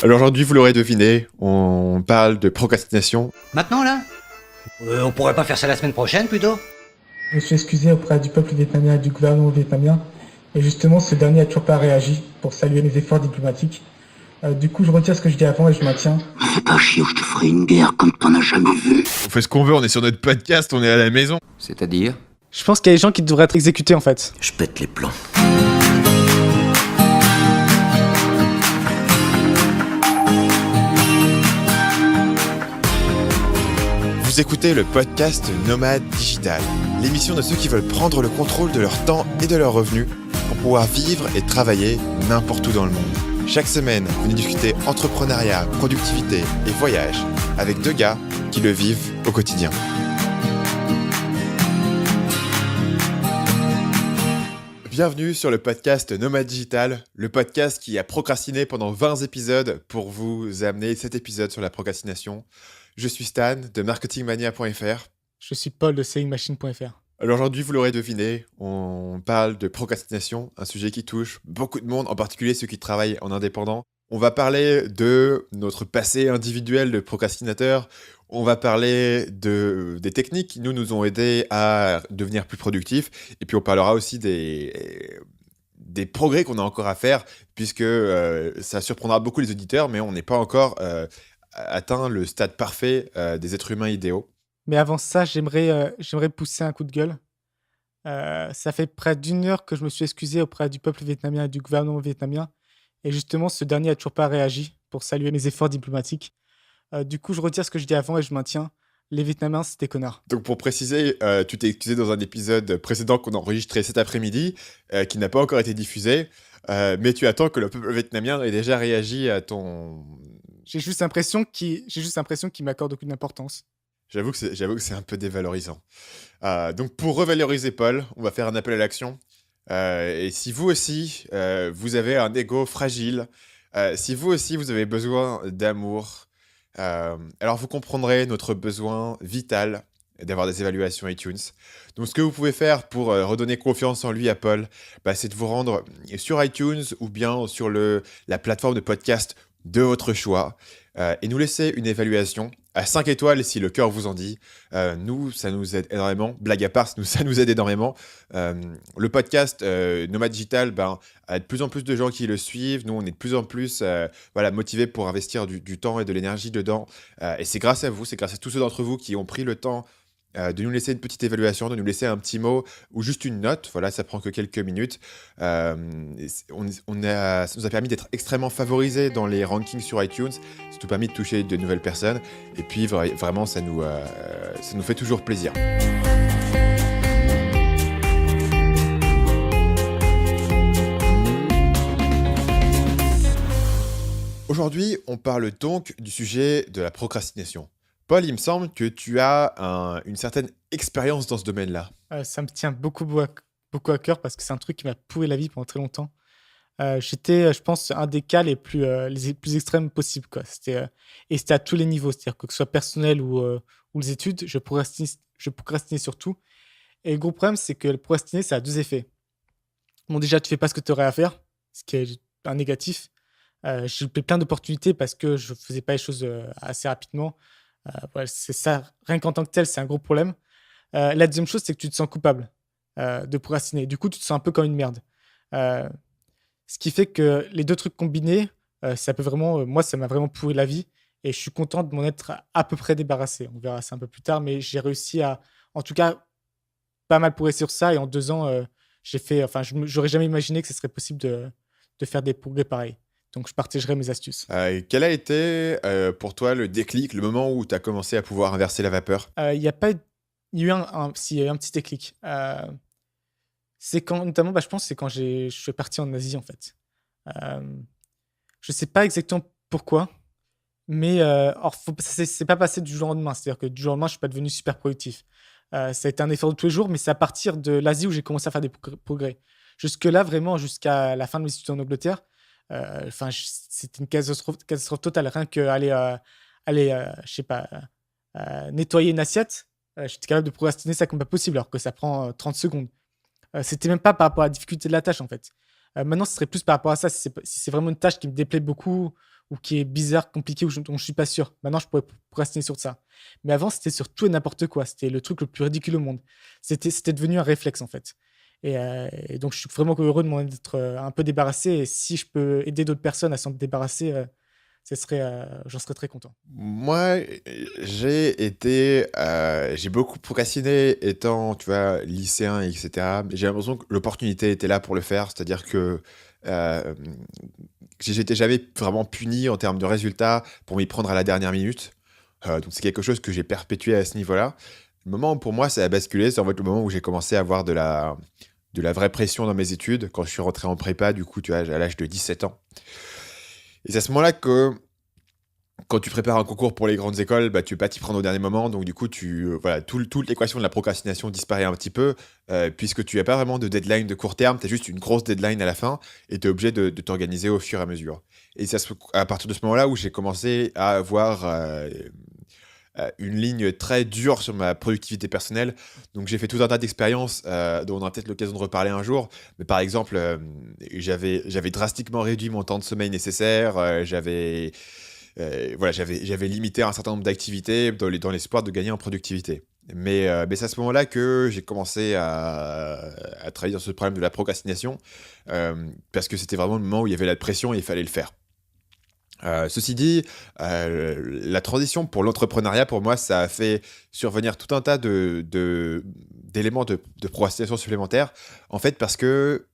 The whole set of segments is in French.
Alors aujourd'hui, vous l'aurez deviné, on parle de procrastination. Maintenant, là On pourrait pas faire ça la semaine prochaine, plutôt? Je me suis excusé auprès du peuple vietnamien et du gouvernement vietnamien, et justement ce dernier a toujours pas réagi pour saluer mes efforts diplomatiques. Du coup, je retire ce que je dis avant et je maintiens. Me fais pas chier ou je te ferai une guerre comme t'en as jamais vu. On fait ce qu'on veut, on est sur notre podcast, on est à la maison. C'est-à-dire? Je pense qu'il y a des gens qui devraient être exécutés en fait. Je pète les plombs. Vous écoutez le podcast Nomade Digital, l'émission de ceux qui veulent prendre le contrôle de leur temps et de leurs revenus pour pouvoir vivre et travailler n'importe où dans le monde. Chaque semaine, venez discuter entrepreneuriat, productivité et voyage avec deux gars qui le vivent au quotidien. Bienvenue sur le podcast Nomade Digital, le podcast qui a procrastiné pendant 20 épisodes pour vous amener cet épisode sur la procrastination. Je suis Stan de marketingmania.fr. Je suis Paul de sellingmachine.fr. Alors aujourd'hui, vous l'aurez deviné, on parle de procrastination, un sujet qui touche beaucoup de monde, en particulier ceux qui travaillent en indépendant. On va parler de notre passé individuel de procrastinateur. On va parler des techniques qui nous ont aidés à devenir plus productifs. Et puis on parlera aussi des progrès qu'on a encore à faire, puisque ça surprendra beaucoup les auditeurs, mais on n'est pas encore atteint le stade parfait des êtres humains idéaux. Mais avant ça, j'aimerais pousser un coup de gueule. Ça fait près d'une heure que je me suis excusé auprès du peuple vietnamien et du gouvernement vietnamien. Et justement, ce dernier a toujours pas réagi pour saluer mes efforts diplomatiques. Du coup, je retire ce que je dis avant et je maintiens. Les Vietnamiens, c'est des connards. Donc pour préciser, tu t'es excusé dans un épisode précédent qu'on a enregistré cet après-midi, qui n'a pas encore été diffusé, mais tu attends que le peuple vietnamien ait déjà réagi à ton... J'ai juste l'impression qu'il m'accorde aucune importance. J'avoue que c'est un peu dévalorisant. Donc pour revaloriser Paul, on va faire un appel à l'action. Et si vous aussi, vous avez un ego fragile, si vous aussi, vous avez besoin d'amour, alors vous comprendrez notre besoin vital d'avoir des évaluations iTunes. Donc ce que vous pouvez faire pour redonner confiance en lui à Paul, c'est de vous rendre sur iTunes ou bien sur la plateforme de podcast de votre choix et nous laisser une évaluation à 5 étoiles si le cœur vous en dit. Nous, ça nous aide énormément. Blague à part, ça nous aide énormément. Le podcast Nomade Digital, a de plus en plus de gens qui le suivent. Nous, on est de plus en plus motivés pour investir du temps et de l'énergie dedans. Et c'est grâce à vous, c'est grâce à tous ceux d'entre vous qui ont pris le temps de nous laisser une petite évaluation, de nous laisser un petit mot ou juste une note. Voilà, ça prend que quelques minutes. Ça nous a permis d'être extrêmement favorisés dans les rankings sur iTunes. Ça nous a permis de toucher de nouvelles personnes. Et puis, vraiment, ça nous fait toujours plaisir. Aujourd'hui, on parle donc du sujet de la procrastination. Paul, il me semble que tu as une certaine expérience dans ce domaine-là. Ça me tient beaucoup à cœur parce que c'est un truc qui m'a pourri la vie pendant très longtemps. J'étais, je pense, un des cas les plus extrêmes possibles, quoi. Et c'était à tous les niveaux, c'est-à-dire que ce soit personnel ou les études, je procrastinais sur tout. Et le gros problème, c'est que le procrastiner, ça a deux effets. Bon, déjà, tu fais pas ce que tu aurais à faire, ce qui est un négatif. J'ai loupé plein d'opportunités parce que je faisais pas les choses assez rapidement. C'est ça, rien qu'en tant que tel, c'est un gros problème. La deuxième chose, c'est que tu te sens coupable de procrastiner. Du coup, tu te sens un peu comme une merde. Ce qui fait que les deux trucs combinés, ça peut vraiment, moi, ça m'a vraiment pourri la vie et je suis content de m'en être à peu près débarrassé. On verra ça un peu plus tard, mais j'ai réussi à, en tout cas, pas mal progresser sur ça et en 2 ans, j'aurais jamais imaginé que ce serait possible de faire des progrès pareils. Donc, je partagerai mes astuces. Quel a été pour toi le déclic, le moment où tu as commencé à pouvoir inverser la vapeur? Il y a pas, il y a eu il y a eu un petit déclic. C'est quand, notamment, je pense, c'est quand je suis parti en Asie, en fait. Je sais pas exactement pourquoi, mais c'est pas passé du jour au lendemain. C'est-à-dire que du jour au lendemain, je suis pas devenu super productif. Ça a été un effort de tous les jours, mais c'est à partir de l'Asie où j'ai commencé à faire des progrès. Jusque-là, vraiment, jusqu'à la fin de mes études en Angleterre, c'était une catastrophe totale. Rien que je sais pas, nettoyer une assiette, j'étais capable de procrastiner ça comme pas possible, alors que ça prend 30 secondes. C'était même pas par rapport à la difficulté de la tâche, en fait. Maintenant, ce serait plus par rapport à ça. Si c'est vraiment une tâche qui me déplaît beaucoup ou qui est bizarre, compliqué, ou dont je suis pas sûr. Maintenant, je pourrais procrastiner sur ça. Mais avant, c'était sur tout et n'importe quoi. C'était le truc le plus ridicule au monde. C'était devenu un réflexe, en fait. Et donc, je suis vraiment heureux de m'en être un peu débarrassé. Et si je peux aider d'autres personnes à s'en débarrasser, j'en serais très content. Moi, j'ai beaucoup procrastiné étant, tu vois, lycéen, etc. Mais j'ai l'impression que l'opportunité était là pour le faire, c'est-à-dire que euh, j'étais jamais vraiment puni en termes de résultats pour m'y prendre à la dernière minute. Donc c'est quelque chose que j'ai perpétué à ce niveau-là. Le moment où pour moi ça a basculé, c'est en fait le moment où j'ai commencé à avoir de la vraie pression dans mes études, quand je suis rentré en prépa, du coup, tu vois, à l'âge de 17 ans. Et c'est à ce moment-là que quand tu prépares un concours pour les grandes écoles, bah, tu ne peux pas t'y prendre au dernier moment. Donc, du coup, voilà, toute l'équation de la procrastination disparaît un petit peu, puisque tu n'as pas vraiment de deadline de court terme. Tu as juste une grosse deadline à la fin et tu es obligé de t'organiser au fur et à mesure. Et c'est à partir de ce moment-là où j'ai commencé à avoir une ligne très dure sur ma productivité personnelle. Donc, j'ai fait tout un tas d'expériences dont on aura peut-être l'occasion de reparler un jour. Mais par exemple, j'avais drastiquement réduit mon temps de sommeil nécessaire. Voilà, j'avais limité un certain nombre d'activités dans l'espoir de gagner en productivité. Mais c'est à ce moment-là que j'ai commencé à travailler sur ce problème de la procrastination, parce que c'était vraiment le moment où il y avait la pression et il fallait le faire. Ceci dit, la transition pour l'entrepreneuriat, pour moi, ça a fait survenir tout un tas d'éléments de procrastination supplémentaires, en fait, parce que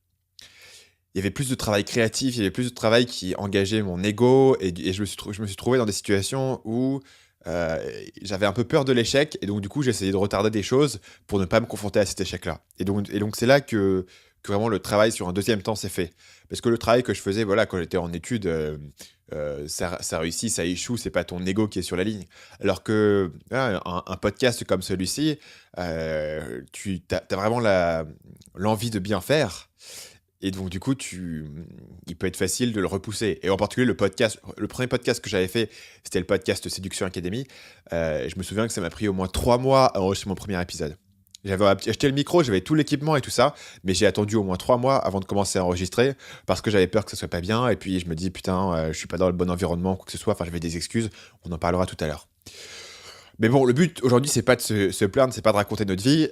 il y avait plus de travail créatif, il y avait plus de travail qui engageait mon ego, et je me suis trouvé dans des situations où j'avais un peu peur de l'échec, et donc du coup j'essayais de retarder des choses pour ne pas me confronter à cet échec-là. Et donc c'est là que vraiment le travail sur un deuxième temps s'est fait. Parce que le travail que je faisais, voilà, quand j'étais en études, ça réussit, ça échoue, c'est pas ton ego qui est sur la ligne. Alors que un podcast comme celui-ci, tu as vraiment l'envie de bien faire. Et donc, du coup, il peut être facile de le repousser. Et en particulier, le premier podcast que j'avais fait, c'était le podcast Séduction Academy. Je me souviens que ça m'a pris au moins 3 mois à enregistrer mon premier épisode. J'avais acheté le micro, j'avais tout l'équipement et tout ça, mais j'ai attendu au moins 3 mois avant de commencer à enregistrer parce que j'avais peur que ce soit pas bien. Et puis, je me dis, putain, je suis pas dans le bon environnement, quoi que ce soit. Enfin, j'avais des excuses. On en parlera tout à l'heure. Mais bon, le but aujourd'hui, c'est pas de se plaindre, c'est pas de raconter notre vie,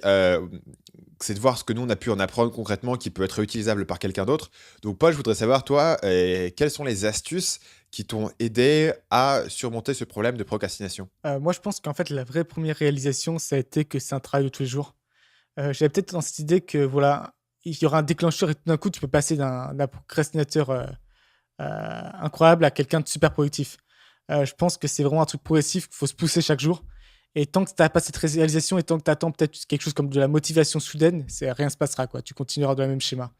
c'est de voir ce que nous on a pu en apprendre concrètement qui peut être réutilisable par quelqu'un d'autre. Donc, Paul, je voudrais savoir, toi, quelles sont les astuces qui t'ont aidé à surmonter ce problème de procrastination? Moi, je pense qu'en fait, la vraie première réalisation, ça a été que c'est un travail de tous les jours. J'avais peut-être dans cette idée que, voilà, il y aura un déclencheur et tout d'un coup, tu peux passer d'un procrastinateur incroyable à quelqu'un de super productif. Je pense que c'est vraiment un truc progressif qu'il faut se pousser chaque jour. Et tant que tu n'as pas cette réalisation et tant que tu attends peut-être quelque chose comme de la motivation soudaine, rien ne se passera, quoi. Tu continueras dans le même schéma.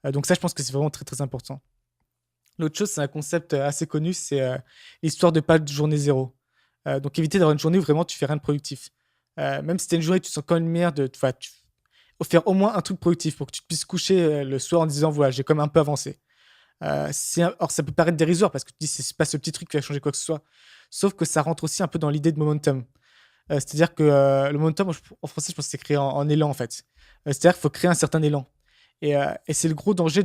Donc ça, je pense que c'est vraiment très, très important. L'autre chose, c'est un concept assez connu, c'est l'histoire de pas de journée zéro. Donc éviter d'avoir une journée où vraiment tu fais rien de productif. Même si tu une journée, tu sens quand même une merde, faut faire au moins un truc productif pour que tu puisses coucher le soir en disant, voilà, j'ai quand même un peu avancé. Or, ça peut paraître dérisoire parce que tu dis, c'est pas ce petit truc qui va changer quoi que ce soit. Sauf que ça rentre aussi un peu dans l'idée de momentum. C'est-à-dire que le momentum, en français, je pense que c'est créé en élan, en fait. C'est-à-dire qu'il faut créer un certain élan. Et c'est le gros danger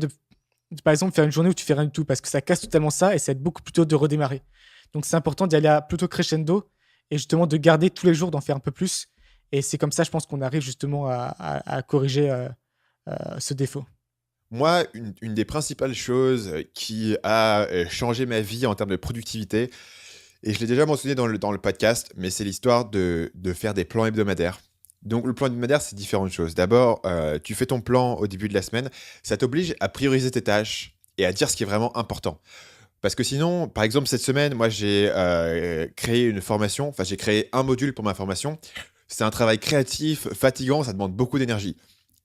par exemple, faire une journée où tu fais rien du tout parce que ça casse totalement ça et ça va être beaucoup plus tôt de redémarrer. Donc, c'est important d'y aller plutôt crescendo et justement de garder tous les jours, d'en faire un peu plus. Et c'est comme ça, je pense qu'on arrive justement à corriger ce défaut. Moi, une des principales choses qui a changé ma vie en termes de productivité, et je l'ai déjà mentionné dans le podcast, mais c'est l'histoire de faire des plans hebdomadaires. Donc, le plan hebdomadaire, c'est différentes choses. D'abord, tu fais ton plan au début de la semaine. Ça t'oblige à prioriser tes tâches et à dire ce qui est vraiment important. Parce que sinon, par exemple, cette semaine, moi, j'ai créé une formation. Enfin, j'ai créé un module pour ma formation. C'est un travail créatif, fatigant, ça demande beaucoup d'énergie.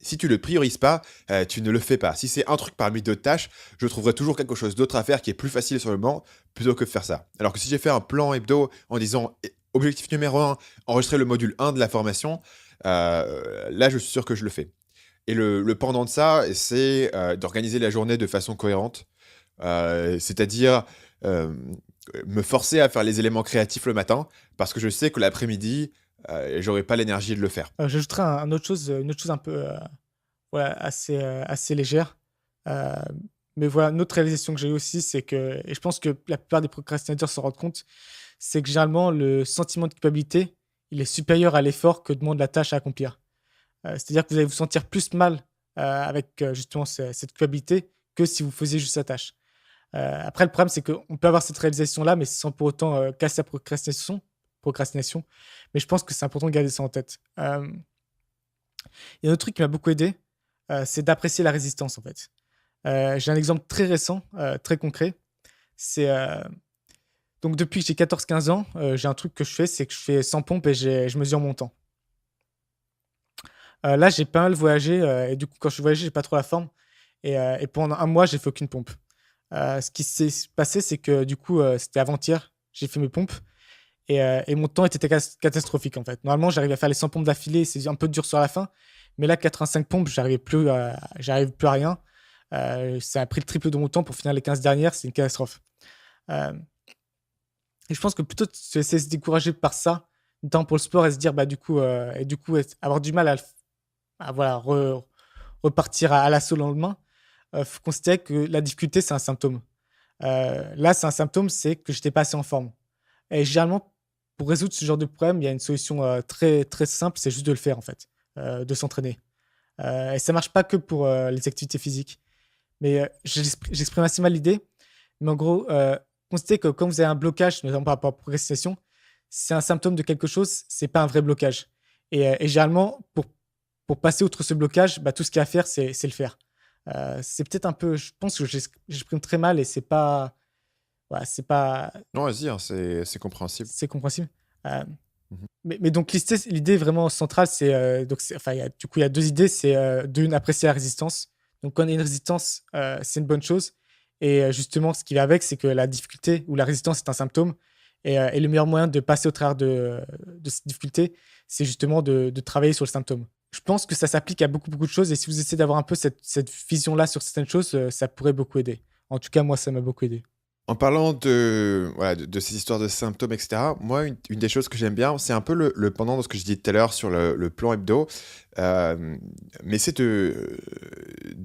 Si tu le priorises pas, tu ne le fais pas. Si c'est un truc parmi d'autres tâches, je trouverai toujours quelque chose d'autre à faire qui est plus facile sur le moment plutôt que de faire ça. Alors que si j'ai fait un plan hebdo en disant objectif numéro 1, enregistrer le module 1 de la formation, là je suis sûr que je le fais. Et le pendant de ça, c'est d'organiser la journée de façon cohérente, c'est-à-dire me forcer à faire les éléments créatifs le matin parce que je sais que l'après-midi, j'aurai pas l'énergie de le faire. J'ajouterais une autre chose un peu voilà, assez légère. Euh, Mais voilà, une autre réalisation que j'ai eue aussi, c'est que, et je pense que la plupart des procrastinateurs s'en rendent compte, c'est que généralement, le sentiment de culpabilité, il est supérieur à l'effort que demande la tâche à accomplir. C'est-à-dire que vous allez vous sentir plus mal avec justement cette culpabilité que si vous faisiez juste la tâche. Après, le problème, c'est qu'on peut avoir cette réalisation-là, mais sans pour autant casser la procrastination. Mais je pense que c'est important de garder ça en tête. Il y a un autre truc qui m'a beaucoup aidé, c'est d'apprécier la résistance, en fait. J'ai un exemple très récent, très concret. C'est donc depuis que j'ai 14-15 ans, j'ai un truc que je fais, c'est que je fais 100 pompes et je mesure mon temps. Là, j'ai pas mal voyagé et du coup, quand je voyageais, j'ai pas trop la forme et pendant un mois, j'ai fait aucune pompe. Ce qui s'est passé, c'est que du coup, c'était avant-hier, j'ai fait mes pompes et mon temps était catastrophique, en fait. Normalement, j'arrivais à faire les 100 pompes d'affilée, c'est un peu dur sur la fin, mais là, 85 pompes, j'arrive plus à rien. Ça a pris le triple de mon temps pour finir les 15 dernières, c'est une catastrophe. Heu et je pense que plutôt de se laisser se décourager par ça, notamment pour le sport et se dire, bah, du coup, avoir du mal à voilà, repartir à l'assaut le lendemain, faut considérer que la difficulté, c'est un symptôme. Là, c'est un symptôme, c'est que j'étais pas assez en forme et généralement, pour résoudre ce genre de problème, il y a une solution, très, très simple, c'est juste de le faire, en fait, de s'entraîner. Et ça marche pas que pour, les activités physiques. Mais, j'exprime assez mal l'idée, mais en gros, constatez que quand vous avez un blocage, notamment par rapport à la procrastination, c'est un symptôme de quelque chose, c'est pas un vrai blocage. Et généralement, pour passer outre ce blocage, bah, tout ce qu'il y a à faire, c'est le faire. C'est peut-être un peu, je pense que j'exprime très mal et c'est pas, voilà, c'est pas, Non, vas-y, hein, c'est compréhensible. c'est compréhensible. Euh, Mhm. mais donc l'idée vraiment centrale, c'est enfin, il y a deux idées, c'est d'une, apprécier la résistance. Donc quand on a une résistance, c'est une bonne chose. Et justement, ce qui va avec, c'est que la difficulté ou la résistance est un symptôme. Et le meilleur moyen de passer au travers de cette difficulté, c'est justement de travailler sur le symptôme. Je pense que ça s'applique à beaucoup, beaucoup de choses. Et si vous essayez d'avoir un peu cette vision-là sur certaines choses, ça pourrait beaucoup aider. En tout cas, moi, ça m'a beaucoup aidé. En parlant voilà, de ces histoires de symptômes, etc., moi, une des choses que j'aime bien, c'est un peu le pendant de ce que je disais tout à l'heure sur le plan hebdo. euh, mais c'est de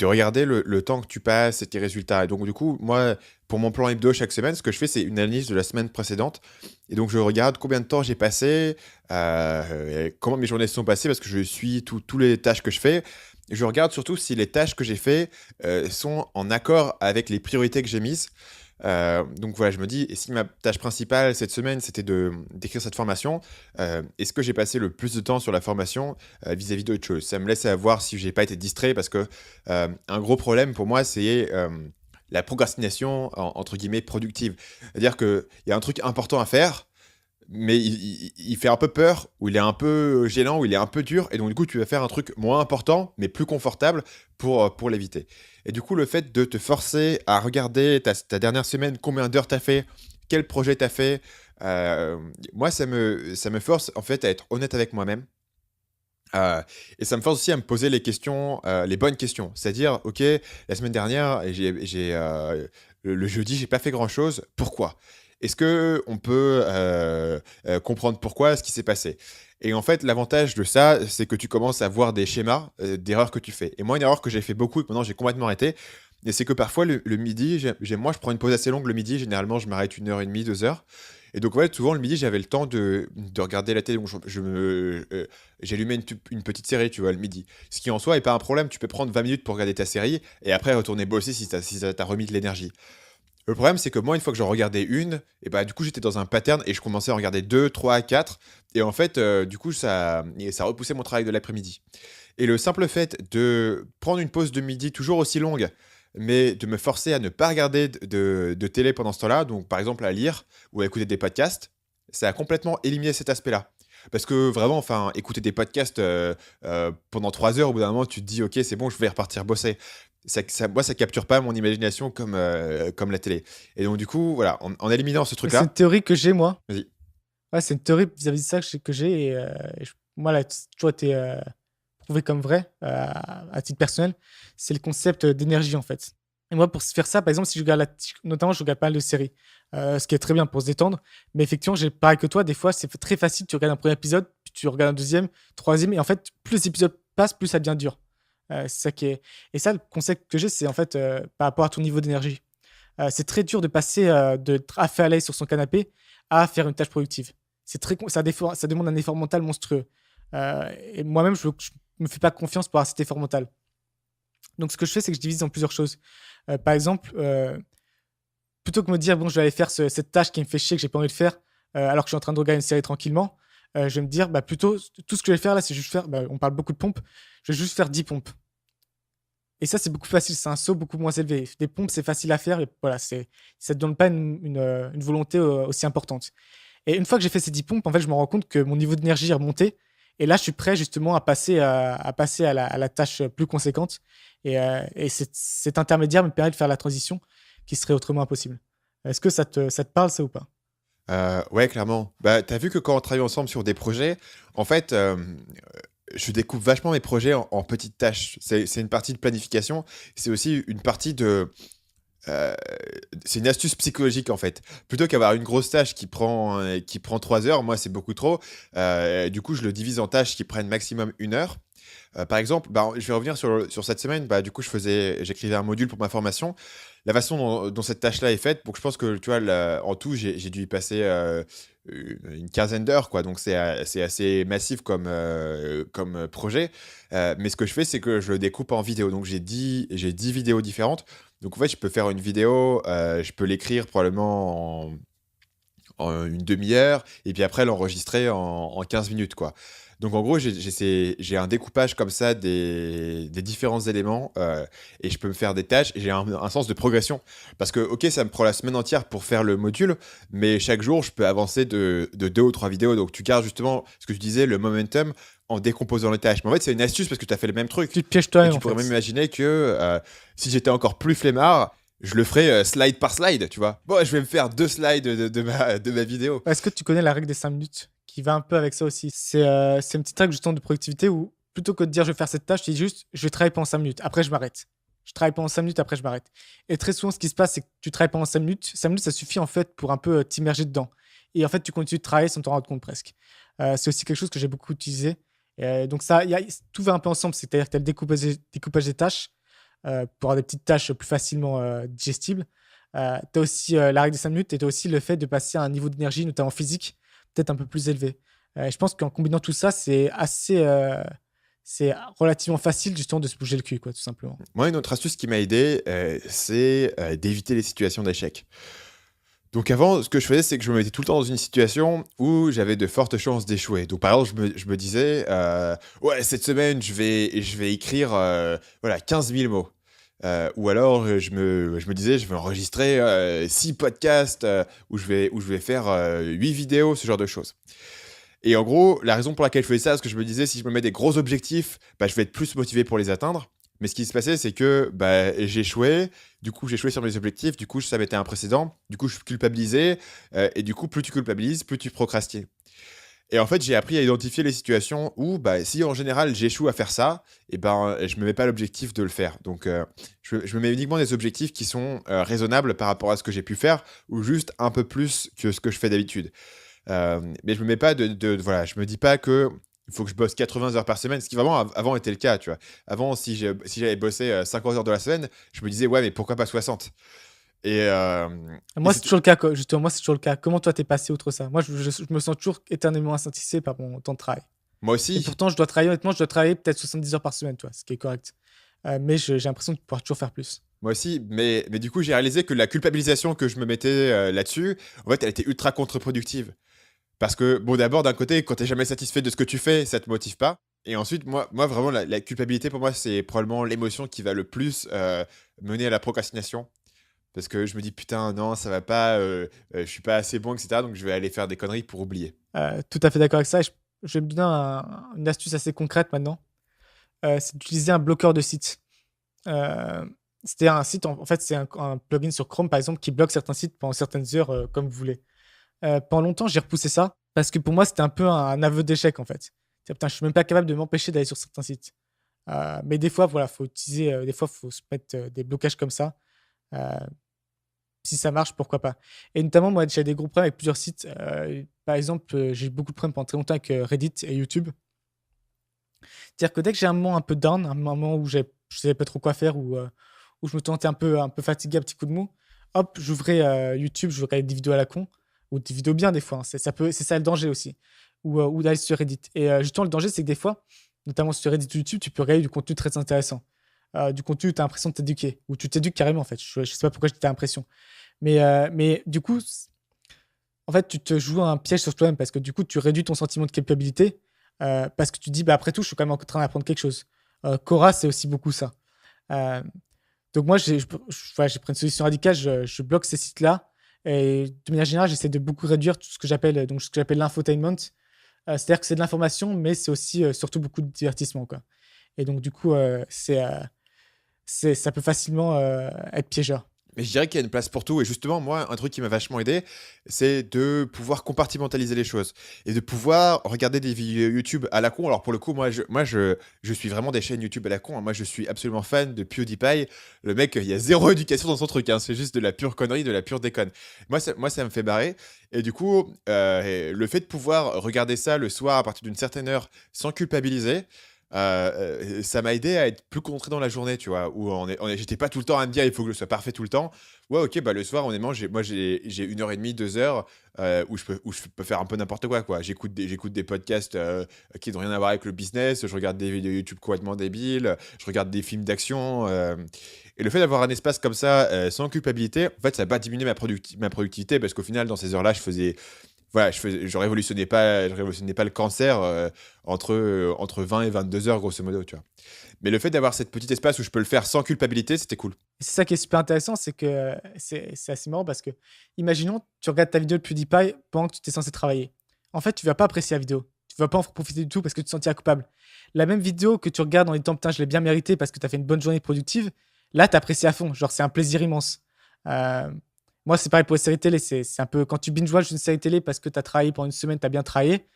regarder le temps que tu passes et tes résultats. Et donc, du coup, moi, pour mon plan hebdo chaque semaine, ce que je fais, c'est une analyse de la semaine précédente. Et donc, je regarde combien de temps j'ai passé, et comment mes journées se sont passées, parce que je suis tous les tâches que je fais. Et je regarde surtout si les tâches que j'ai fait sont en accord avec les priorités que j'ai mises. Donc voilà, je me dis, et si ma tâche principale cette semaine, c'était d'écrire cette formation, est-ce que j'ai passé le plus de temps sur la formation vis-à-vis d'autres choses? Ça me laisse savoir si j'ai pas été distrait, parce que un gros problème pour moi, c'est la procrastination, entre guillemets, productive. C'est-à-dire qu'il y a un truc important à faire, mais il fait un peu peur, ou il est un peu gênant, ou il est un peu dur, et donc du coup tu vas faire un truc moins important, mais plus confortable pour l'éviter. Et du coup, le fait de te forcer à regarder ta dernière semaine, combien d'heures t'as fait, quel projet t'as fait, moi ça me force en fait à être honnête avec moi-même. Et ça me force aussi à me poser les questions, les bonnes questions. C'est-à-dire, ok, la semaine dernière, le jeudi, j'ai pas fait grand-chose. Pourquoi? Est-ce que on peut comprendre pourquoi, ce qui s'est passé? Et en fait, l'avantage de ça, c'est que tu commences à voir des schémas d'erreurs que tu fais. Et moi, une erreur que j'ai fait beaucoup et que maintenant j'ai complètement arrêté, et c'est que parfois le midi, moi, je prends une pause assez longue le midi. Généralement, je m'arrête 1 heure et demie, 2 heures. Et donc, ouais, souvent le midi, j'avais le temps de regarder la télé. Donc, j'allumais une petite série, tu vois, le midi. Ce qui en soi est pas un problème. Tu peux prendre 20 minutes pour regarder ta série et après retourner bosser si ça t'a remis de l'énergie. Le problème, c'est que moi, une fois que j'en regardais une, et bah, du coup, j'étais dans un pattern et je commençais à en regarder 2, 3, 4. Et en fait, du coup, ça repoussait mon travail de l'après-midi. Et le simple fait de prendre une pause de midi toujours aussi longue, mais de me forcer à ne pas regarder de télé pendant ce temps-là, donc par exemple à lire ou à écouter des podcasts, ça a complètement éliminé cet aspect-là. Parce que vraiment, enfin, écouter des podcasts pendant 3 heures, au bout d'un moment, tu te dis, ok, c'est bon, je vais repartir bosser. Moi, ça capture pas mon imagination comme la télé. Et donc, du coup, voilà, en éliminant ce C'est une truc-là, théorie que j'ai, moi. vas-y. Ouais, c'est une théorie vis-à-vis de ça que j'ai. Moi, là, c'est toujours été prouvé comme vrai à titre personnel. C'est le concept d'énergie, en fait. Et moi, pour faire ça, par exemple, si je regarde notamment, je regarde pas mal de séries, ce qui est très bien pour se détendre. Mais effectivement, j'ai pareil que toi, des fois, c'est très facile. Tu regardes un premier épisode, puis tu regardes un deuxième, troisième, et en fait, plus les épisodes passent, plus ça devient dur. C'est ça qui est et ça, le conseil que j'ai, c'est en fait, par rapport à ton niveau d'énergie. C'est très dur de passer, d'être affalé sur son canapé à faire une tâche productive. C'est très com ça demande un effort mental monstrueux, et moi-même, je me fais pas confiance pour avoir cet effort mental. Donc ce que je fais, c'est que je divise en plusieurs choses. Par exemple, plutôt que me dire: «Bon, je vais aller faire cette tâche qui me fait chier, que j'ai pas envie de faire», alors que je suis en train de regarder une série tranquillement, je vais me dire: «Bah, plutôt, tout ce que je vais faire là, c'est juste faire» on parle beaucoup de pompes, je vais juste faire 10 pompes et ça, c'est beaucoup plus facile, c'est un saut beaucoup moins élevé. Des pompes, c'est facile à faire et voilà, ça te donne pas une volonté, aussi importante et une fois que j'ai fait ces 10 pompes, en fait, je me rends compte que mon niveau d'énergie est remonté et là, je suis prêt justement à passer à la tâche, plus conséquente et cet intermédiaire me permet de faire la transition qui serait autrement impossible. Est-ce que ça te parle ça ou pas? Ouais, clairement. Bah, tu vu que quand on travaille ensemble sur des projets, en fait, je découpe vachement mes projets en petites tâches. C'est une partie de planification, c'est aussi une partie de, Heu, c'est une astuce psychologique, en fait. Plutôt qu'avoir une grosse tâche qui prend 3 heures, moi, c'est beaucoup trop. Du coup, je le divise en tâches qui prennent maximum 1 heure. Par exemple, bah, je vais revenir sur cette semaine, bah, du coup, j'écrivais un module pour ma formation. La façon dont cette tâche-là est faite, donc je pense que, tu vois, en tout, j'ai dû y passer, une quinzaine d'heures, quoi, donc c'est assez massif comme projet. Mais ce que je fais, c'est que je le découpe en vidéos. Donc j'ai dix vidéos différentes. Donc en fait, je peux faire une vidéo, je peux l'écrire probablement en une demi heure et puis après l'enregistrer en 15 minutes, quoi. Donc en gros, j'ai un découpage comme ça des différents éléments, et je peux me faire des tâches et j'ai un sens de progression. Parce que, OK, ça me prend la semaine entière pour faire le module, mais chaque jour, je peux avancer de 2 ou 3 vidéos. Donc tu gardes justement ce que tu disais, le momentum en décomposant les tâches. Mais en fait, c'est une astuce parce que tu as fait le même truc. Tu te pièges Et toi-même, tu en pourrais même fait. imaginer que, si j'étais encore plus flemmard, je le ferais, slide par slide, tu vois? Bon, je vais me faire 2 slides de ma vidéo. Est-ce que tu connais la règle des 5 minutes? Qui va un peu avec ça aussi. C'est une petite règle justement de productivité où plutôt que de dire: «Je vais faire cette tâche», tu dis juste: «Je vais travailler pendant 5 minutes, après je m'arrête». Je travaille pendant 5 minutes, après je m'arrête et très souvent, ce qui se passe, c'est que tu travailles pendant 5 minutes. 5 minutes, ça suffit en fait pour un peu, t'immerger dedans et en fait, tu continues de travailler sans t'en rendre compte presque. C'est aussi quelque chose que j'ai beaucoup utilisé, donc ça, tout va un peu ensemble. C'est-à-dire que tu as le découpage des tâches, pour avoir des petites tâches plus facilement, digestibles. Tu as aussi, la règle des 5 minutes et tu as aussi le fait de passer à un niveau d'énergie, notamment physique, peut-être un peu plus élevé. Je pense qu'en combinant tout ça, c'est relativement facile justement de se bouger le cul quoi, tout simplement. Moi, une autre astuce qui m'a aidé, c'est, d'éviter les situations d'échec. Donc avant, ce que je faisais, c'est que je me mettais tout le temps dans une situation où j'avais de fortes chances d'échouer. Donc par exemple, je me disais, «Ouais, cette semaine, je vais écrire, voilà, 15 000 mots». Ou alors, je me disais: «Je vais enregistrer, 6 podcasts, où je vais faire, 8 vidéos», ce genre de choses. Et en gros, la raison pour laquelle je faisais ça, c'est que je me disais: «Si je me mets des gros objectifs, bah, je vais être plus motivé pour les atteindre». Mais ce qui se passait, c'est que, bah, j'échouais. Du coup, j'échouais sur mes objectifs. Du coup, ça m'était un précédent. Du coup, je culpabilisais, et du coup, plus tu culpabilises, plus tu procrastines. Et en fait, j'ai appris à identifier les situations où, bah, si en général j'échoue à faire ça, et ben, je me mets pas l'objectif de le faire. Donc, je me mets uniquement des objectifs qui sont, raisonnables par rapport à ce que j'ai pu faire ou juste un peu plus que ce que je fais d'habitude. Mais je me mets pas voilà, je me dis pas que il faut que je bosse 80 heures par semaine, ce qui vraiment avant était le cas, tu vois? Avant, si j'avais bossé, 50 heures de la semaine, je me disais: «Ouais, mais pourquoi pas 60?» Et Moi, c'est toujours le cas quoi, justement, moi, c'est toujours le cas. Comment toi, t'es passé outre ça? Moi, je me sens toujours éternellement insatisfait par mon temps de travail moi et aussi. pourtant, je dois travailler peut-être 70 heures par semaine, tu vois? Ce qui est correct. Mais j'ai l'impression de pouvoir toujours faire plus. Moi aussi, mais du coup, j'ai réalisé que la culpabilisation que je me mettais, là-dessus, en fait, elle était ultra contre-productive. Parce que, bon, d'abord, d'un côté, quand tu es jamais satisfait de ce que tu fais, ça te motive pas. Et ensuite, moi vraiment, la culpabilité, pour moi, c'est probablement l'émotion qui va le plus, mener à la procrastination. Parce que je me dis: «Putain, non, ça va pas, je suis pas assez bon et cetera, donc je vais aller faire des conneries pour oublier». Tout à fait d'accord avec ça et je vais me donner une astuce assez concrète maintenant, c'est d'utiliser un bloqueur de site. C'est un site en fait, c'est un plugin sur Chrome, par exemple, qui bloque certains sites pendant certaines heures, comme vous voulez. Pendant longtemps, j'ai repoussé ça parce que pour moi, c'était un peu un aveu d'échec, en fait. C'est: «Putain, je suis même pas capable de m'empêcher d'aller sur certains sites». Mais des fois, voilà, faut utiliser, des fois, faut se mettre, des blocages comme ça. Heu, Si ça marche, pourquoi pas? Et notamment, moi, j'ai des gros problèmes avec plusieurs sites. Par exemple, j'ai eu beaucoup de problèmes pendant très longtemps avec, Reddit et YouTube. C'est-à-dire que dès que j'ai un moment un peu down, un moment où je savais pas trop quoi faire ou où je me sentais un peu fatigué, un petit coup de mou, hop, j'ouvrais, YouTube, je regardais des vidéos à la con ou des vidéos bien des fois, hein, c'est ça le danger aussi ou d'aller sur Reddit et justement le danger, c'est que des fois, notamment sur Reddit ou YouTube, tu peux regarder du contenu très intéressant, du contenu où tu as l'impression de t'éduquer, où tu t'éduques carrément en fait. Je sais pas pourquoi j'ai cette impression. Mais du coup, en fait, tu te joues un piège sur toi-même parce que du coup, tu réduis ton sentiment de culpabilité parce que tu te dis, bah, après tout, je suis quand même en train d'apprendre quelque chose. Quora, c'est aussi beaucoup ça. Euh, donc moi, voilà, j'ai pris une solution radicale, je bloque ces sites-là et de manière générale, j'essaie de beaucoup réduire tout ce que j'appelle l'infotainment. C'est-à-dire que c'est de l'information, mais c'est aussi surtout beaucoup de divertissement, quoi. Et donc du coup, ça peut facilement être piégeur. Mais je dirais qu'il y a une place pour tout. Et justement, moi, un truc qui m'a vachement aidé, c'est de pouvoir compartimentaliser les choses et de pouvoir regarder des vidéos YouTube à la con. Alors, pour le coup, je suis vraiment des chaînes YouTube à la con, hein. Moi, je suis absolument fan de PewDiePie. Le mec, il y a zéro éducation dans son truc, hein. C'est juste de la pure connerie, de la pure déconne. Moi, ça me fait barrer. Et du coup, le fait de pouvoir regarder ça le soir à partir d'une certaine heure sans culpabiliser, ça m'a aidé à être plus concentré dans la journée, tu vois, où j'étais pas tout le temps à me dire il faut que je sois parfait tout le temps. Ouais, ok, bah le soir, honnêtement, j'ai 1 heure et demie, 2 heures où je peux faire un peu n'importe quoi, quoi. J'écoute des podcasts qui n'ont rien à voir avec le business, je regarde des vidéos YouTube complètement débiles, je regarde des films d'action. Et le fait d'avoir un espace comme ça, sans culpabilité, en fait, ça va pas diminuer ma productivité parce qu'au final, dans ces heures-là, voilà, je révolutionnais pas le cancer entre 20 et 22 heures, grosso modo, tu vois. Mais le fait d'avoir cette petite espace où je peux le faire sans culpabilité, c'était cool. Et c'est ça qui est super intéressant, c'est que c'est assez marrant parce que, imaginons, tu regardes ta vidéo de PewDiePie pendant que tu es censé travailler. En fait, tu vas pas apprécier la vidéo. Tu vas pas en profiter du tout parce que tu te sentiras coupable. La même vidéo que tu regardes en disant putain, je l'ai bien mérité parce que tu as fait une bonne journée productive, là, tu apprécies à fond. Genre, c'est un plaisir immense. Euh, Moi, c'est pareil pour les séries télé. C'est un peu quand tu binge-watch une série télé parce que tu as travaillé pendant une semaine, tu as bien travaillé.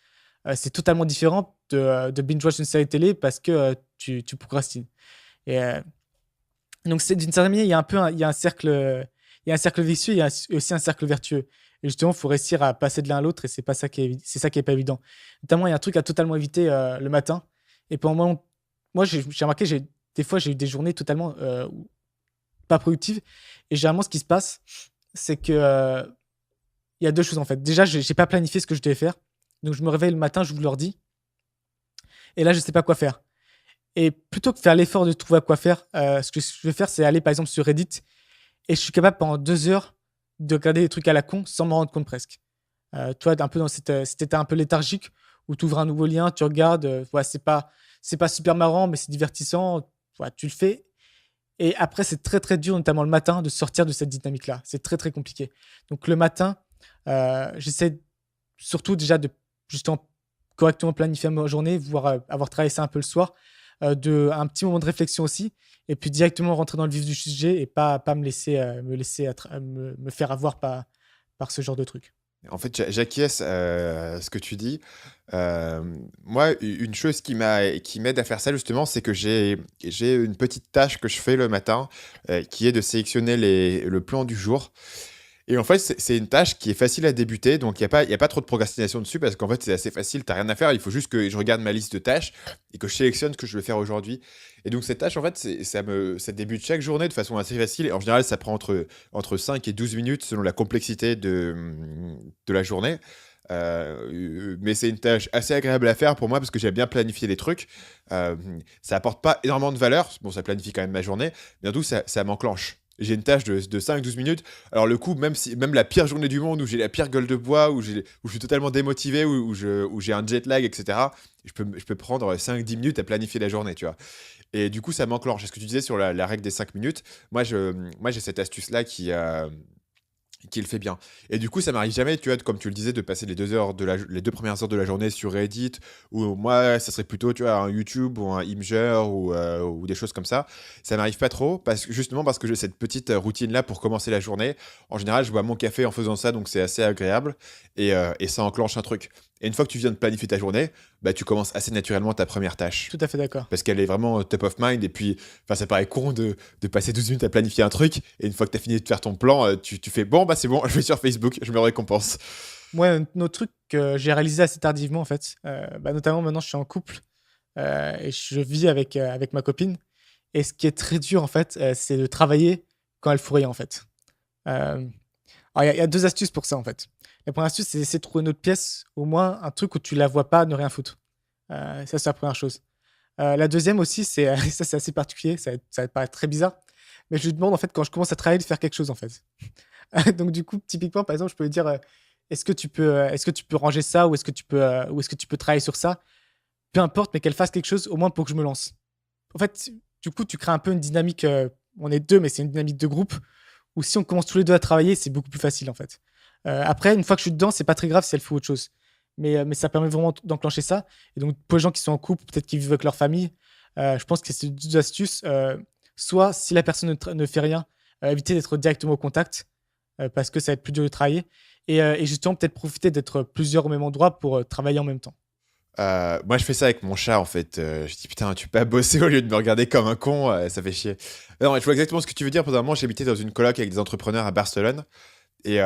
C'est totalement différent de binge-watch une série télé parce que tu procrastines. Et, donc, c'est d'une certaine manière, il y a un cercle, il y a un cercle vicieux, il y a aussi un cercle vertueux. Et justement, il faut réussir à passer de l'un à l'autre, et c'est ça qui est pas évident. Notamment, il y a un truc à totalement éviter le matin. Et pour moi, j'ai remarqué, des fois, j'ai eu des journées totalement pas productives. Et généralement, ce qui se passe, c'est que il y a deux choses en fait. Déjà, j'ai pas planifié ce que je devais faire. Donc, je me réveille le matin, j'ouvre l'ordi, et là, je sais pas quoi faire. Et plutôt que de faire l'effort de trouver à quoi faire, ce que je vais faire, c'est aller par exemple sur Reddit et je suis capable pendant 2 heures de regarder des trucs à la con sans m'en rendre compte presque. Toi, un peu dans cet état un peu léthargique où tu ouvres un nouveau lien, tu regardes, ouais, c'est pas super marrant, mais c'est divertissant, ouais, tu le fais. Et après, c'est très très dur, notamment le matin, de sortir de cette dynamique-là. C'est très très compliqué. Donc le matin, j'essaie surtout déjà de justement correctement planifier ma journée, voire avoir travaillé ça un peu le soir un petit moment de réflexion aussi, et puis directement rentrer dans le vif du sujet et pas me faire avoir par ce genre de truc. En fait, j'acquiesce à ce que tu dis. Moi, une chose qui m'aide à faire ça, justement, c'est que j'ai une petite tâche que je fais le matin, qui est de sélectionner le plan du jour. Et en fait, c'est une tâche qui est facile à débuter, donc il y a pas trop de procrastination dessus, parce qu'en fait, c'est assez facile, t'as rien à faire, il faut juste que je regarde ma liste de tâches et que je sélectionne ce que je veux faire aujourd'hui. Et donc, cette tâche, en fait, ça débute chaque journée de façon assez facile, et en général, ça prend entre 5 et 12 minutes selon la complexité de la journée. Mais c'est une tâche assez agréable à faire pour moi parce que j'aime bien planifier les trucs. Euh, Ça apporte pas énormément de valeur, bon, ça planifie quand même ma journée, mais surtout, ça m'enclenche. J'ai une tâche de 5-12 minutes. Alors, le coup, même la pire journée du monde, où j'ai la pire gueule de bois, où je suis totalement démotivé, où j'ai un jet lag, etc., je peux prendre 5-10 minutes à planifier la journée, tu vois. Et du coup, ça m'enclenche. Et ce que tu disais sur la règle des 5 minutes, moi j'ai cette astuce-là qui le fait bien. Et du coup, ça m'arrive jamais, tu vois, comme tu le disais, de passer les 2 premières heures de la journée sur Reddit, ou moi, ça serait plutôt, tu vois, un YouTube ou un Imgur ou des choses comme ça. Ça m'arrive pas trop, justement parce que j'ai cette petite routine-là pour commencer la journée. En général, je bois mon café en faisant ça, donc c'est assez agréable, et ça enclenche un truc. Et une fois que tu viens de planifier ta journée, bah, tu commences assez naturellement ta première tâche. Tout à fait d'accord. Parce qu'elle est vraiment top of mind. Et puis, enfin, ça paraît con de passer 12 minutes à planifier un truc. Et une fois que tu as fini de faire ton plan, tu fais bon, bah c'est bon, je vais sur Facebook, je me récompense. Moi, un autre truc que j'ai réalisé assez tardivement, en fait, notamment maintenant je suis en couple, et je vis avec ma copine. Et ce qui est très dur, en fait, c'est de travailler quand elle fout rien, en fait. Euh, alors, il y a deux astuces pour ça, en fait. La première astuce, c'est d'essayer de trouver une autre pièce, au moins un truc où tu la vois pas ne rien foutre. Ça, c'est la première chose. La deuxième aussi, c'est ça, c'est assez particulier, ça va te paraître très bizarre, mais je lui demande, en fait, quand je commence à travailler, de faire quelque chose, en fait. Donc, du coup, typiquement, par exemple, je peux lui dire, est-ce que tu peux ranger ça, ou est-ce que tu peux travailler sur ça? Peu importe, mais qu'elle fasse quelque chose, au moins pour que je me lance. En fait, du coup, tu crées un peu une dynamique. On est deux, mais c'est une dynamique de groupe où si on commence tous les deux à travailler, c'est beaucoup plus facile en fait. Après, une fois que je suis dedans, c'est pas très grave si elle fait autre chose. Mais ça permet vraiment d'enclencher ça. Et donc, pour les gens qui sont en couple, peut-être qui vivent avec leur famille, je pense que c'est deux astuces. Soit, si la personne ne fait rien, éviter d'être directement au contact parce que ça va être plus dur de travailler. Et justement, peut-être profiter d'être plusieurs au même endroit pour travailler en même temps. Moi, je fais ça avec mon chat, en fait. Je dis, putain, tu peux pas bosser au lieu de me regarder comme un con, ça fait chier. Non, je vois exactement ce que tu veux dire. Pendant un moment, j'habitais dans une coloc avec des entrepreneurs à Barcelone. Et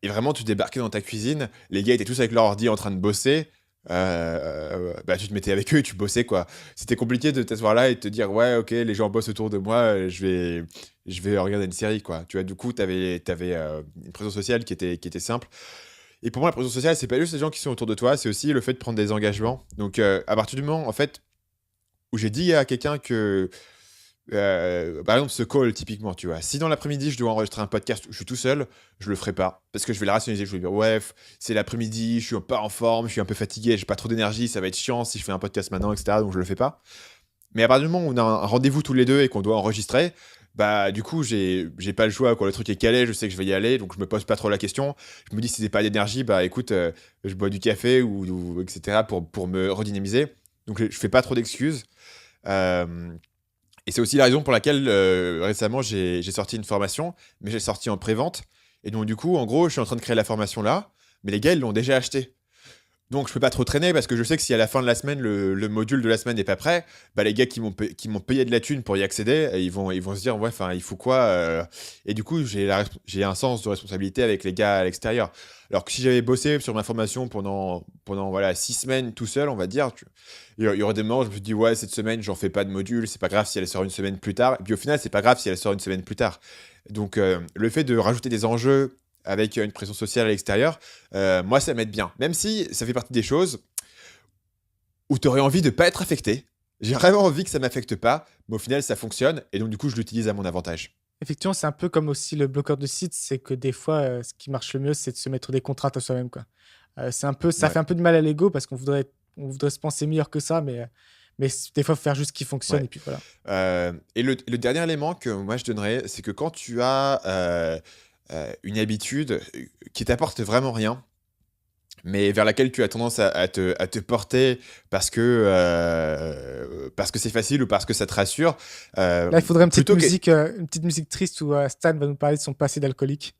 vraiment, tu débarquais dans ta cuisine, les gars étaient tous avec leur ordi en train de bosser. Bah, tu te mettais avec eux et tu bossais, quoi. C'était compliqué de t'asseoir là et de te dire, ouais, ok, les gens bossent autour de moi, je vais regarder une série, quoi. Tu vois, du coup, t'avais une présence sociale qui était simple. Et pour moi, la pression sociale, c'est pas juste les gens qui sont autour de toi, c'est aussi le fait de prendre des engagements. Donc, à partir du moment, en fait, où j'ai dit à quelqu'un que, par exemple, ce call, typiquement, tu vois, si dans l'après-midi, je dois enregistrer un podcast où je suis tout seul, je le ferai pas. Parce que je vais le rationaliser, je vais dire, ouais, c'est l'après-midi, je suis pas en forme, je suis un peu fatigué, j'ai pas trop d'énergie, ça va être chiant si je fais un podcast maintenant, etc. Donc, je le fais pas. Mais à partir du moment où on a un rendez-vous tous les deux et qu'on doit enregistrer, bah du coup j'ai pas le choix, quoi. Le truc est calé, je sais que je vais y aller, donc je me pose pas trop la question. Je me dis si c'est pas d'énergie, bah écoute, je bois du café ou etc. pour me redynamiser. Donc je fais pas trop d'excuses. Euh, et c'est aussi la raison pour laquelle récemment j'ai sorti une formation, mais j'ai sorti en pré-vente. Et donc du coup, en gros, je suis en train de créer la formation là, mais les gars ils l'ont déjà acheté. Donc je peux pas trop traîner parce que je sais que si à la fin de la semaine le module de la semaine n'est pas prêt, bah les gars qui m'ont payé de la thune pour y accéder, ils vont se dire ouais, enfin il faut quoi Et du coup j'ai un sens de responsabilité avec les gars à l'extérieur. Alors que si j'avais bossé sur ma formation pendant voilà 6 semaines tout seul, on va dire, il y aurait des moments où je me dis ouais, cette semaine j'en fais pas de module, c'est pas grave si elle sort une semaine plus tard. Et puis au final c'est pas grave si elle sort une semaine plus tard. Donc le fait de rajouter des enjeux avec une pression sociale à l'extérieur, moi ça m'aide bien. Même si ça fait partie des choses où tu aurais envie de pas être affecté. J'ai vraiment envie que ça m'affecte pas, mais au final ça fonctionne et donc du coup je l'utilise à mon avantage. Effectivement, c'est un peu comme aussi le bloqueur de site, c'est que des fois, ce qui marche le mieux, c'est de se mettre des contraintes à soi-même, quoi. C'est un peu, ça Ouais, fait un peu de mal à l'ego parce qu'on voudrait se penser meilleur que ça, mais des fois, il faut faire juste ce qui fonctionne ouais. et puis voilà. Et le dernier élément que moi je donnerais, c'est que quand tu as une habitude qui t'apporte vraiment rien, mais vers laquelle tu as tendance à te porter parce que c'est facile ou parce que ça te rassure, Là, il faudrait plutôt que... une petite musique triste où Stan va nous parler de son passé d'alcoolique.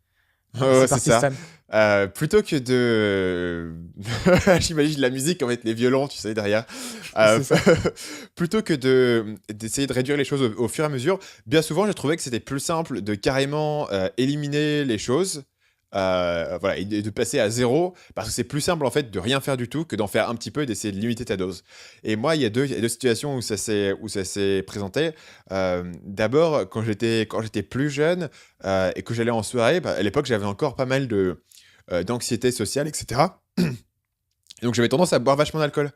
Ouais, C'est c'est parti, ça. Stan. Plutôt que de... J'imagine la musique en fait les violons, tu sais, derrière. Euh, C'est ça. plutôt que d'essayer de réduire les choses au fur et à mesure, bien souvent, j'ai trouvé que c'était plus simple de carrément éliminer les choses. Voilà, et de passer à zéro, parce que c'est plus simple en fait de rien faire du tout que d'en faire un petit peu et d'essayer de limiter ta dose. Et moi, il y a deux situations où ça s'est présenté. D'abord, quand j'étais plus jeune et que j'allais en soirée, bah, à l'époque, j'avais encore pas mal d'anxiété sociale, etc. Donc j'avais tendance à boire vachement d'alcool.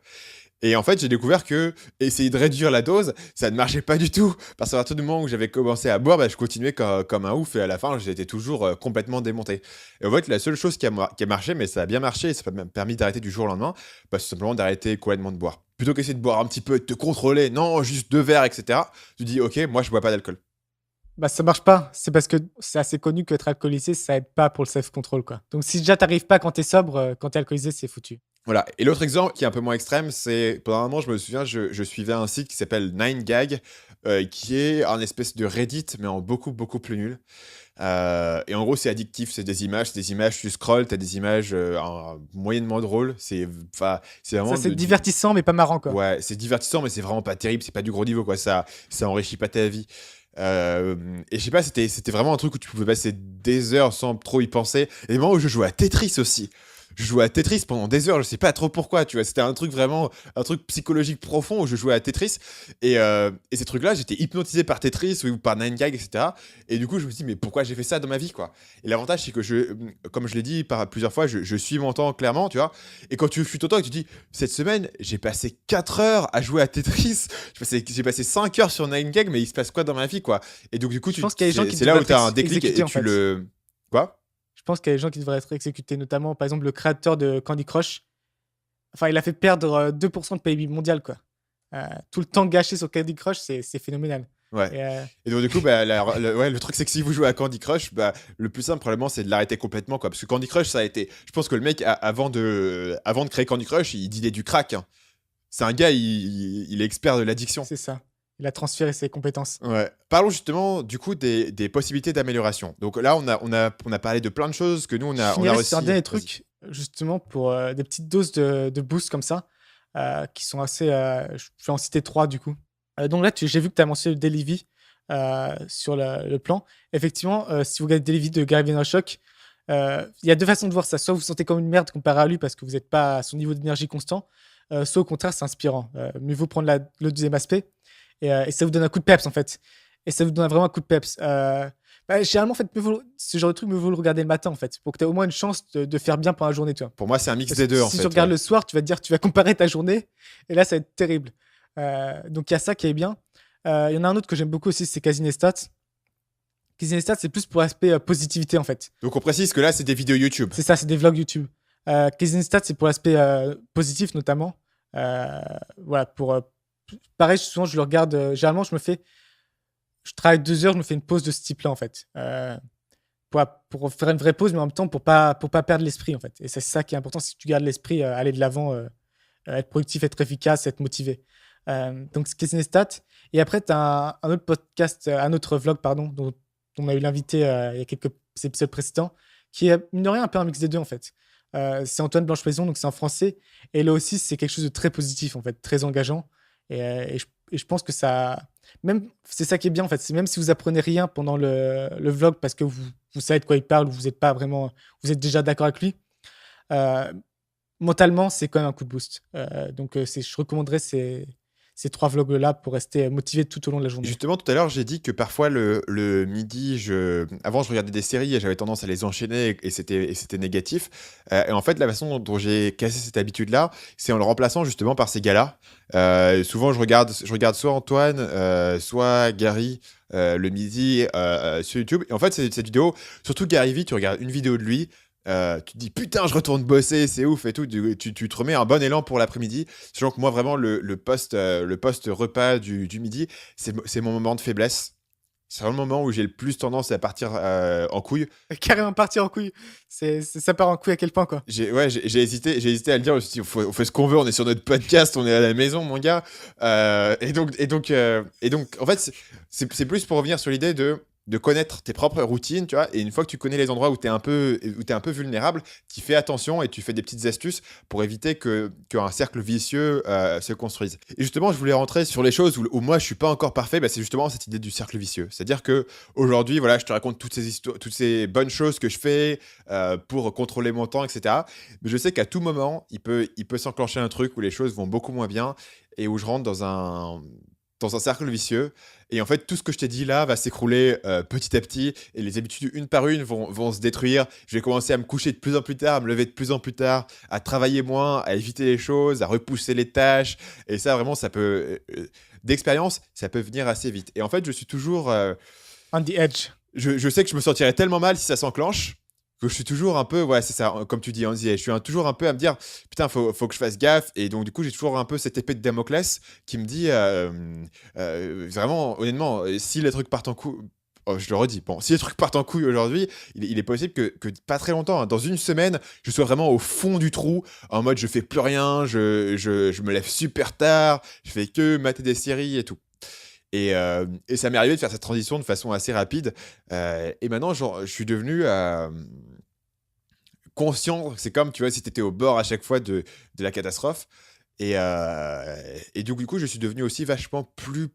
Et en fait, j'ai découvert que essayer de réduire la dose, ça ne marchait pas du tout. Parce qu'à partir du moment où j'avais commencé à boire, bah, je continuais comme un ouf et à la fin, j'étais toujours complètement démonté. Et en fait, la seule chose qui a marché, mais ça a bien marché et ça m'a permis d'arrêter du jour au lendemain, bah, c'est simplement d'arrêter complètement de boire. Plutôt qu'essayer de boire un petit peu, de te contrôler, non, juste 2 verres, etc. Tu dis, ok, moi, je bois pas d'alcool. Bah, ça marche pas. C'est parce que c'est assez connu qu'être alcoolisé, ça aide pas pour le self-control, quoi. Donc, si déjà t'arrives pas quand t'es sobre, quand t'es alcoolisé, c'est foutu. Voilà. Et l'autre exemple qui est un peu moins extrême, c'est pendant un moment, je me souviens, je suivais un site qui s'appelle 9gag, qui est un espèce de Reddit, mais en beaucoup, beaucoup plus nul. Et en gros, c'est addictif, c'est des images, tu scrolls, t'as des images moyennement drôles. C'est Ça, vraiment c'est divertissant, mais pas marrant, quoi. ouais, c'est divertissant, mais c'est vraiment pas terrible, c'est pas du gros niveau, quoi. Ça enrichit pas ta vie. Et je sais pas, c'était vraiment un truc où tu pouvais passer des heures sans trop y penser. Et des moments où je jouais à Tetris aussi. je jouais à Tetris pendant des heures, je sais pas trop pourquoi, tu vois. C'était un truc vraiment, un truc psychologique profond où je jouais à Tetris. Et ces trucs-là, j'étais hypnotisé par Tetris ou par 9gag, etc. Et du coup, je me suis dit, mais pourquoi j'ai fait ça dans ma vie, quoi. Et l'avantage, c'est que comme je l'ai dit plusieurs fois, je suis mon temps clairement, tu vois. Et quand tu fuis ton temps et que tu dis, cette semaine, j'ai passé 4 heures à jouer à Tetris, j'ai passé 5 heures sur 9gag, mais il se passe quoi dans ma vie, quoi. Et donc, du coup, Je pense qu'il y a des gens qui c'est là où devraient tu as un être déclic exécutés, et en tu fait. le. Quoi? Je pense qu'il y a des gens qui devraient être exécutés, notamment, par exemple, le créateur de Candy Crush. Enfin, il a fait perdre 2% de PIB mondial, quoi. Tout le temps gâché sur Candy Crush, c'est phénoménal. Ouais. Et, Et donc, du coup, bah, ouais, le truc, c'est que si vous jouez à Candy Crush, bah, le plus simple, probablement, c'est de l'arrêter complètement, quoi. Parce que Candy Crush, ça a été. Je pense que le mec, avant de créer Candy Crush, il dealait du crack, hein. C'est un gars, il est expert de l'addiction. c'est ça. Il a transféré ses compétences. Ouais. Parlons justement, du coup, des possibilités d'amélioration. Donc là, on a parlé de plein de choses que nous, on Je a finirais réussi. sur un dernier Vas-y. truc, justement, pour des petites doses de boost comme ça, qui sont assez. Je vais en citer 3 du coup. Donc là, j'ai vu que tu as mentionné le Daily V sur le plan. Effectivement, si vous regardez Daily V de Gary Vaynerchuk, il y a 2 façons de voir ça. Soit vous vous sentez comme une merde comparé à lui parce que vous n'êtes pas à son niveau d'énergie constant, soit au contraire, c'est inspirant. Mieux vaut prendre le deuxième aspect et ça vous donne un coup de peps en fait. Et ça vous donne vraiment un coup de peps. Généralement, en fait, ce genre de truc, mieux vaut le regarder le matin en fait, pour que tu aies au moins une chance de faire bien pendant la journée, tu vois. Pour moi, c'est un mix Parce des que deux, en si fait. tu regardes Ouais. le soir, tu vas te dire, tu vas comparer ta journée, et là, ça va être terrible. Donc, il y a ça qui est bien. Il y en a un autre que j'aime beaucoup aussi, c'est Casinestat. Casinestat, c'est plus pour l'aspect positivité, en fait. Donc, on précise que là, c'est des vidéos YouTube. C'est ça, c'est des vlogs YouTube. Casinestat, c'est pour l'aspect positif, notamment. Voilà, pareil, souvent, je le regarde. Généralement, je travaille 2 heures, je me fais une pause de ce type-là, en fait. Pour faire une vraie pause, mais en même temps, pour pas perdre l'esprit, en fait. Et c'est ça qui est important, si tu gardes l'esprit, aller de l'avant, être productif, être efficace, être motivé. Donc, c'est Casinestat. Et après, tu as un autre podcast, un autre vlog, pardon, dont on a eu l'invité il y a quelques épisodes précédents, qui est, mine de rien, un peu un mix des deux, en fait. C'est Antoine Blanche-Maison, donc c'est en français. Et là aussi, c'est quelque chose de très positif, en fait, très engageant. Et je pense que ça. Même, c'est ça qui est bien, en fait. C'est même si vous apprenez rien pendant le vlog parce que vous savez de quoi il parle, ou vous êtes pas vraiment. Vous êtes déjà d'accord avec lui. Mentalement, c'est quand même un coup de boost. Donc, je recommanderais ces 3 vlogs-là pour rester motivé tout au long de la journée. Justement, tout à l'heure, j'ai dit que parfois, le midi, avant, je regardais des séries et j'avais tendance à les enchaîner et c'était négatif. Et en fait, la façon dont j'ai cassé cette habitude-là, c'est en le remplaçant justement par ces gars-là. Souvent, je regarde soit Antoine, soit Gary le midi sur YouTube. Et en fait, cette vidéo, surtout Gary V, tu regardes une vidéo de lui. Tu te dis putain, je retourne bosser, c'est ouf et tout. Tu te remets un bon élan pour l'après-midi. Sachant que moi, vraiment, le post repas du midi, c'est mon moment de faiblesse. C'est vraiment le moment où j'ai le plus tendance à partir en couille. Carrément partir en couille. Ça part en couille à quel point, quoi. J'ai hésité à le dire. Je me suis dit, on fait ce qu'on veut, on est sur notre podcast, on est à la maison, mon gars. Et donc, en fait, c'est plus pour revenir sur l'idée de connaître tes propres routines, tu vois, et une fois que tu connais les endroits où tu es un peu vulnérable, tu fais attention et tu fais des petites astuces pour éviter qu'un cercle vicieux se construise. Et justement, je voulais rentrer sur les choses où moi je suis pas encore parfait, c'est justement cette idée du cercle vicieux. C'est-à-dire que aujourd'hui, voilà, je te raconte toutes ces histoires, toutes ces bonnes choses que je fais pour contrôler mon temps, etc. Mais je sais qu'à tout moment, il peut s'enclencher un truc où les choses vont beaucoup moins bien et où je rentre dans un cercle vicieux. Et en fait, tout ce que je t'ai dit là va s'écrouler petit à petit et les habitudes, une par une, vont se détruire. Je vais commencer à me coucher de plus en plus tard, à me lever de plus en plus tard, à travailler moins, à éviter les choses, à repousser les tâches. Et ça, vraiment, ça peut... d'expérience, ça peut venir assez vite. Et en fait, je suis toujours... On the edge. Je sais que je me sentirais tellement mal si ça s'enclenche que je suis toujours un peu, ouais, c'est ça, comme tu dis, on disait, je suis toujours un peu à me dire, putain, faut que je fasse gaffe. Et donc, du coup, j'ai toujours un peu cette épée de Damoclès qui me dit, vraiment, honnêtement, si les trucs partent en couille, je le redis, bon, si les trucs partent en couille aujourd'hui, il est possible que pas très longtemps, hein, dans une semaine, je sois vraiment au fond du trou, en mode, je fais plus rien, je me lève super tard, je fais que mater des séries et tout. Et ça m'est arrivé de faire cette transition de façon assez rapide. Et maintenant, genre, je suis devenu conscient. C'est comme, tu vois, si tu étais au bord à chaque fois de la catastrophe. Et du coup, je suis devenu aussi vachement plus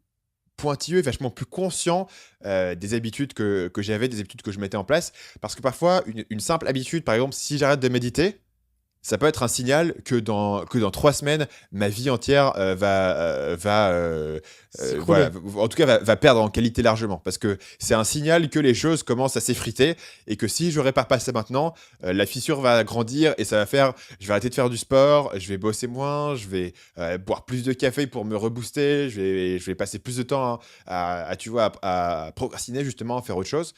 pointilleux et vachement plus conscient des habitudes que j'avais, des habitudes que je mettais en place. Parce que parfois, une simple habitude, par exemple, si j'arrête de méditer, Ça peut être un signal que dans 3 semaines, ma vie entière S'écrouler. voilà, en tout cas, va perdre en qualité largement. Parce que c'est un signal que les choses commencent à s'effriter et que si je répare pas ça maintenant, la fissure va grandir et ça va faire. Je vais arrêter de faire du sport, je vais bosser moins, je vais boire plus de café pour me rebooster, je vais passer plus de temps tu vois, à procrastiner justement, à faire autre chose.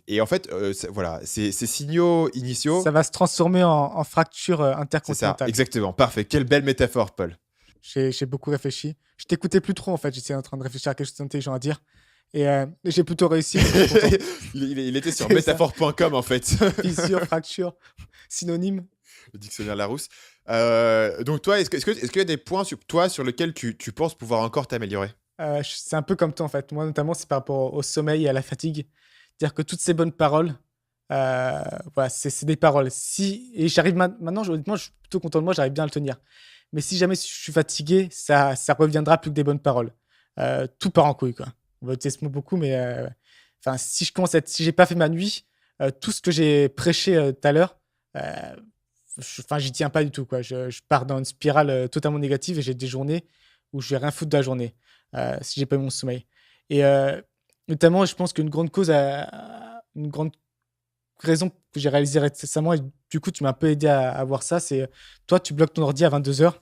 Et en fait, voilà, ces signaux initiaux. Ça va se transformer en fracture C'est ça, intercontinentale. exactement. Parfait. Quelle belle métaphore, Paul. J'ai beaucoup réfléchi. Je t'écoutais plus trop en fait. J'étais en train de réfléchir à quelque chose d'intelligent à dire. Et j'ai plutôt réussi. Donc je suis content. Il était sur C'est ça. métaphore.com en fait, Fissure, fracture, synonyme. le dictionnaire Larousse. Donc toi, est-ce qu'il y a des points sur lesquels tu penses pouvoir encore t'améliorer? C'est un peu comme toi en fait. Moi notamment, c'est par rapport au sommeil et à la fatigue. C'est-à-dire que toutes ces bonnes paroles, voilà, c'est des paroles. Et j'arrive maintenant, honnêtement, je suis plutôt content de moi, j'arrive bien à le tenir. Mais si jamais je suis fatigué, ça reviendra plus que des bonnes paroles. Tout part en couille, quoi. On va utiliser ce mot beaucoup, mais enfin, si j'ai pas fait ma nuit, tout ce que j'ai prêché tout à l'heure, enfin, j'y tiens pas du tout, quoi. Je pars dans une spirale totalement négative et j'ai des journées où je vais rien foutre de la journée si j'ai pas eu mon sommeil. Et notamment, je pense qu'une grande cause, une grande raison que j'ai réalisée récemment, et du coup, tu m'as un peu aidé à voir ça, c'est toi, tu bloques ton ordi à 22 h.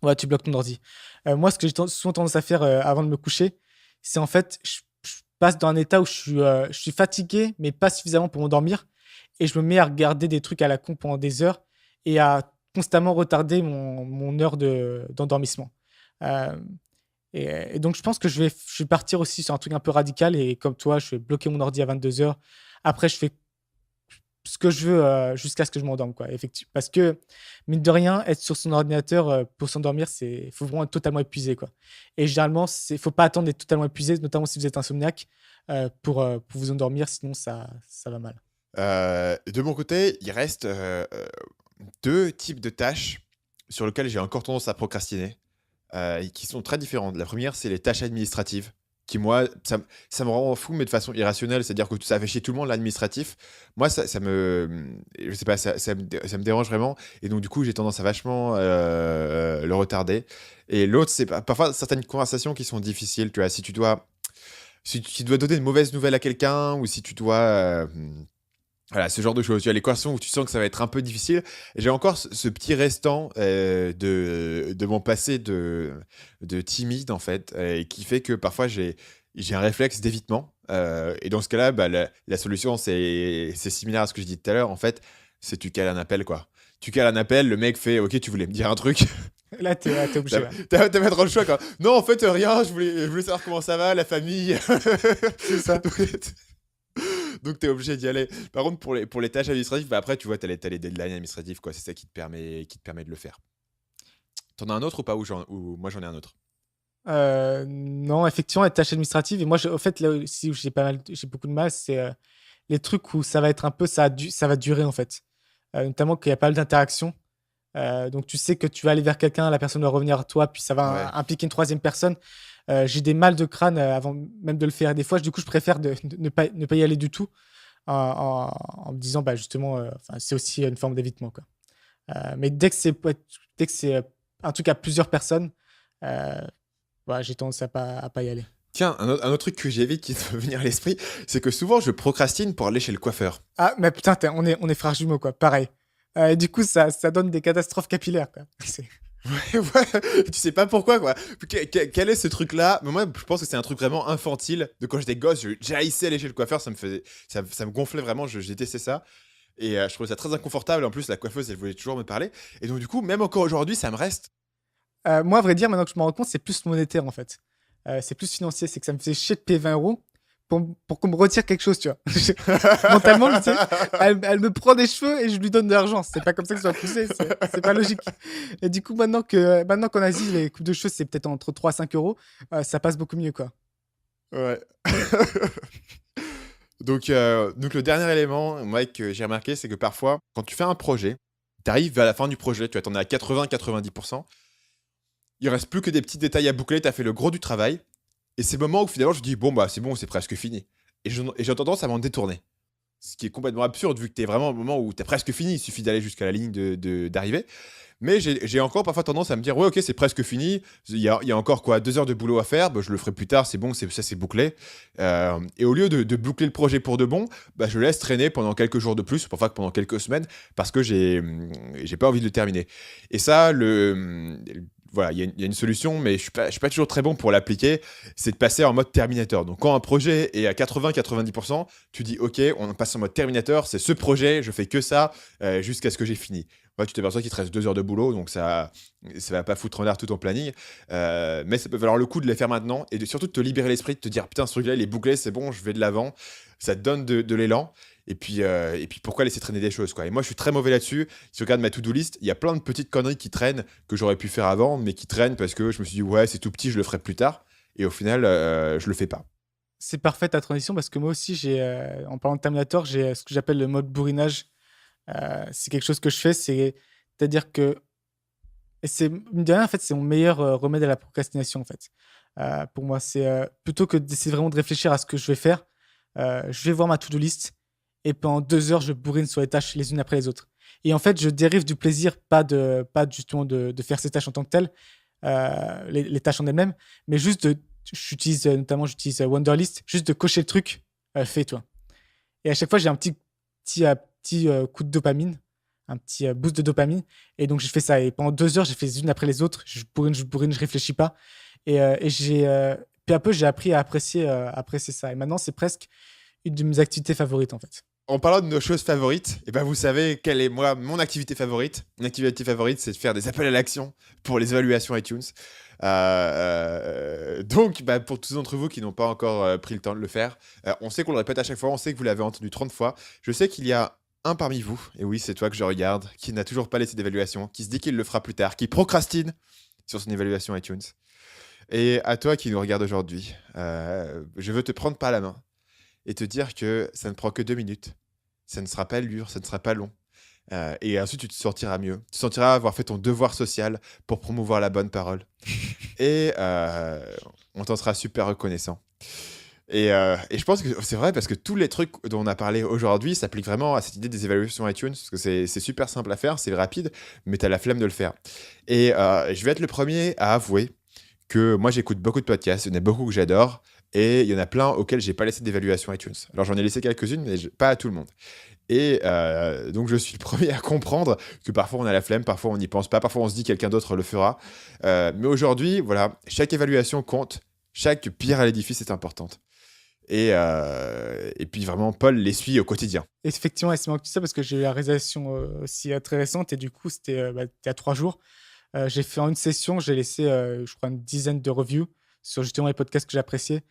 Ouais, tu bloques ton ordi. Moi, ce que j'ai souvent tendance à faire avant de me coucher, c'est en fait, je passe dans un état où je suis fatigué, mais pas suffisamment pour m'endormir. Et je me mets à regarder des trucs à la con pendant des heures et à constamment retarder mon heure d'endormissement. Euh, et donc, je pense que je vais partir aussi sur un truc un peu radical. Et comme toi, je vais bloquer mon ordi à 22 heures. Après, je fais ce que je veux jusqu'à ce que je m'endorme, quoi. Effectivement. Parce que, mine de rien, être sur son ordinateur pour s'endormir, il faut vraiment être totalement épuisé, quoi. Et généralement, il ne faut pas attendre d'être totalement épuisé, notamment si vous êtes insomniaque, pour vous endormir, sinon ça va mal. De mon côté, il reste 2 types de tâches sur lesquelles j'ai encore tendance à procrastiner, et qui sont très différentes. La première, c'est les tâches administratives, qui moi, ça me rend fou, mais de façon irrationnelle. C'est-à-dire que ça fait chier tout le monde, l'administratif. Moi, je sais pas, ça me dérange vraiment. Et donc, du coup, j'ai tendance à vachement le retarder. Et l'autre, c'est parfois certaines conversations qui sont difficiles. Tu vois, si tu dois donner une mauvaise nouvelle à quelqu'un, ou si tu dois. Voilà, ce genre de choses. Tu as les conversations où tu sens que ça va être un peu difficile. Et j'ai encore ce petit restant de mon passé de timide, en fait, qui fait que parfois j'ai un réflexe d'évitement. Et dans ce cas-là, bah, la solution, c'est similaire à ce que je dis tout à l'heure. En fait, c'est tu cales un appel, quoi. Tu cales un appel, le mec fait OK, tu voulais me dire un truc. Là, t'es obligé. Ouais. T'as pas trop le choix, quoi. Non, en fait, rien, je voulais savoir comment ça va, la famille. C'est ça. Donc, t'es obligé d'y aller. Par contre, pour les tâches administratives, bah, après, tu vois, t'as les deadlines administratives, quoi. C'est ça qui te permet de le faire. T'en as un autre ou pas, ou moi j'en ai un autre? Non, effectivement, les tâches administratives. Et moi, au fait, là aussi où j'ai beaucoup de mal, c'est les trucs où ça va être un peu, ça va durer, en fait. Notamment qu'il y a pas mal d'interactions. Donc, tu sais que tu vas aller vers quelqu'un, la personne va revenir à toi, puis ça va Ouais. impliquer une troisième personne. J'ai des mal de crâne avant même de le faire. Des fois, du coup, je préfère de ne pas y aller du tout en me disant, bah, justement, enfin, c'est aussi une forme d'évitement, quoi. Mais dès que c'est un truc à plusieurs personnes, euh, voilà, j'ai tendance à pas y aller. Tiens, un autre truc que j'évite qui te venir à l'esprit, c'est que souvent je procrastine pour aller chez le coiffeur. Ah, mais putain, on est frères jumeaux, quoi. Pareil. Et du coup, ça donne des catastrophes capillaires, quoi. Ouais, tu sais pas pourquoi, quoi. Quel est ce truc-là? Mais moi, je pense que c'est un truc vraiment infantile. De quand j'étais gosse, j'haïssais aller chez le coiffeur, ça me gonflait vraiment, je détestais ça. Et je trouvais ça très inconfortable. En plus, la coiffeuse, elle voulait toujours me parler. Et donc, du coup, même encore aujourd'hui, ça me reste. Moi, à vrai dire, maintenant que je me rends compte, c'est plus monétaire, en fait. C'est plus financier. C'est que ça me fait chier de payer 20 euros pour qu'on me retire quelque chose, tu vois. Mentalement, tu sais, elle me prend des cheveux et je lui donne de l'argent. C'est pas comme ça que ça doit pousser. C'est pas logique. Et du coup, maintenant qu'en Asie, les coupes de cheveux, c'est peut-être entre 3 à 5 euros, ça passe beaucoup mieux, quoi. Ouais. Donc, le dernier élément, moi, que j'ai remarqué, c'est que parfois, quand tu fais un projet, tu arrives à la fin du projet, tu t'en es à 80-90%, il reste plus que des petits détails à boucler, tu as fait le gros du travail, et c'est le moment où finalement je me dis, bon, bah c'est bon, c'est presque fini. Et j'ai tendance à m'en détourner. ce qui est complètement absurde vu que tu es vraiment au moment où tu as presque fini, il suffit d'aller jusqu'à la ligne d'arrivée. Mais j'ai encore parfois tendance à me dire, ouais, ok, c'est presque fini, il y a encore quoi, 2 heures de boulot à faire, bah, je le ferai plus tard, c'est bon, ça c'est bouclé. Et au lieu de boucler le projet pour de bon, bah, je le laisse traîner pendant quelques jours de plus, parfois pendant quelques semaines, parce que j'ai pas envie de le terminer. Et ça, voilà, il y a une solution, mais je suis pas toujours très bon pour l'appliquer, c'est de passer en mode Terminator. Donc quand un projet est à 80-90%, tu dis, ok, on passe en mode Terminator, c'est ce projet, je fais que ça jusqu'à ce que j'ai fini. Ouais, tu t'aperçois qu'il te reste 2 heures de boulot, donc ça va pas foutre en l'air tout ton planning. Mais ça peut valoir le coup de les faire maintenant et surtout de te libérer l'esprit, de te dire putain, ce truc-là, il est bouclé, c'est bon, je vais de l'avant. Ça te donne de l'élan. Et puis pourquoi laisser traîner des choses, quoi. Et moi, je suis très mauvais là-dessus. Si tu regardes ma to-do list, il y a plein de petites conneries qui traînent que j'aurais pu faire avant, mais qui traînent parce que je me suis dit, ouais, c'est tout petit, je le ferai plus tard. Et au final, je le fais pas. C'est parfait ta transition parce que moi aussi, en parlant de Terminator, j'ai ce que j'appelle le mode bourrinage. C'est quelque chose que je fais, c'est-à-dire que et c'est mine de rien, en fait, c'est mon meilleur remède à la procrastination, en fait. Pour moi, c'est plutôt que d'essayer vraiment de réfléchir à ce que je vais faire, je vais voir ma to-do list et pendant 2 heures, je bourrine sur les tâches les unes après les autres. Et en fait, je dérive du plaisir, pas justement de faire ces tâches en tant que telles, les tâches en elles-mêmes, mais juste j'utilise Wunderlist, juste de cocher le truc, fais toi. Et à chaque fois, j'ai un petit coup de dopamine, un petit boost de dopamine. Et donc, je fais ça. Et pendant 2 heures, j'ai fait les unes après les autres. Je bourrine, je réfléchis pas. Et peu à peu, j'ai appris à apprécier ça. Et maintenant, c'est presque une de mes activités favorites, en fait. En parlant de nos choses favorites, eh ben vous savez quelle est mon activité favorite. Mon activité favorite, c'est de faire des appels à l'action pour les évaluations iTunes. Donc, bah, pour tous d'entre vous qui n'ont pas encore pris le temps de le faire, on sait qu'on le répète à chaque fois, on sait que vous l'avez entendu 30 fois. Je sais qu'il y a un parmi vous, et oui, c'est toi que je regarde, qui n'a toujours pas laissé d'évaluation, qui se dit qu'il le fera plus tard, qui procrastine sur son évaluation iTunes. Et à toi qui nous regarde aujourd'hui, je veux te prendre par la main et te dire que ça ne prend que 2 minutes. Ça ne sera pas dur, ça ne sera pas long. Et ensuite, tu te sentiras mieux. Tu sentiras avoir fait ton devoir social pour promouvoir la bonne parole. Et on t'en sera super reconnaissant. Et je pense que c'est vrai parce que tous les trucs dont on a parlé aujourd'hui s'appliquent vraiment à cette idée des évaluations iTunes. Parce que c'est super simple à faire, c'est rapide, mais tu as la flemme de le faire. Et je vais être le premier à avouer que moi, j'écoute beaucoup de podcasts. Il y en a beaucoup que j'adore. Et il y en a plein auxquels j'ai pas laissé d'évaluation iTunes. Alors j'en ai laissé quelques-unes, mais pas à tout le monde. Et donc je suis le premier à comprendre que parfois on a la flemme, parfois on n'y pense pas, parfois on se dit quelqu'un d'autre le fera. Mais aujourd'hui, voilà, chaque évaluation compte, chaque pierre à l'édifice est importante. Et puis vraiment, Paul les suit au quotidien. Effectivement, et c'est marrant que tu dis ça parce que j'ai eu la réalisation aussi très récente et du coup, c'était il y a 3 jours. J'ai fait en une session, j'ai laissé, je crois, une dizaine de reviews sur justement les podcasts que j'appréciais.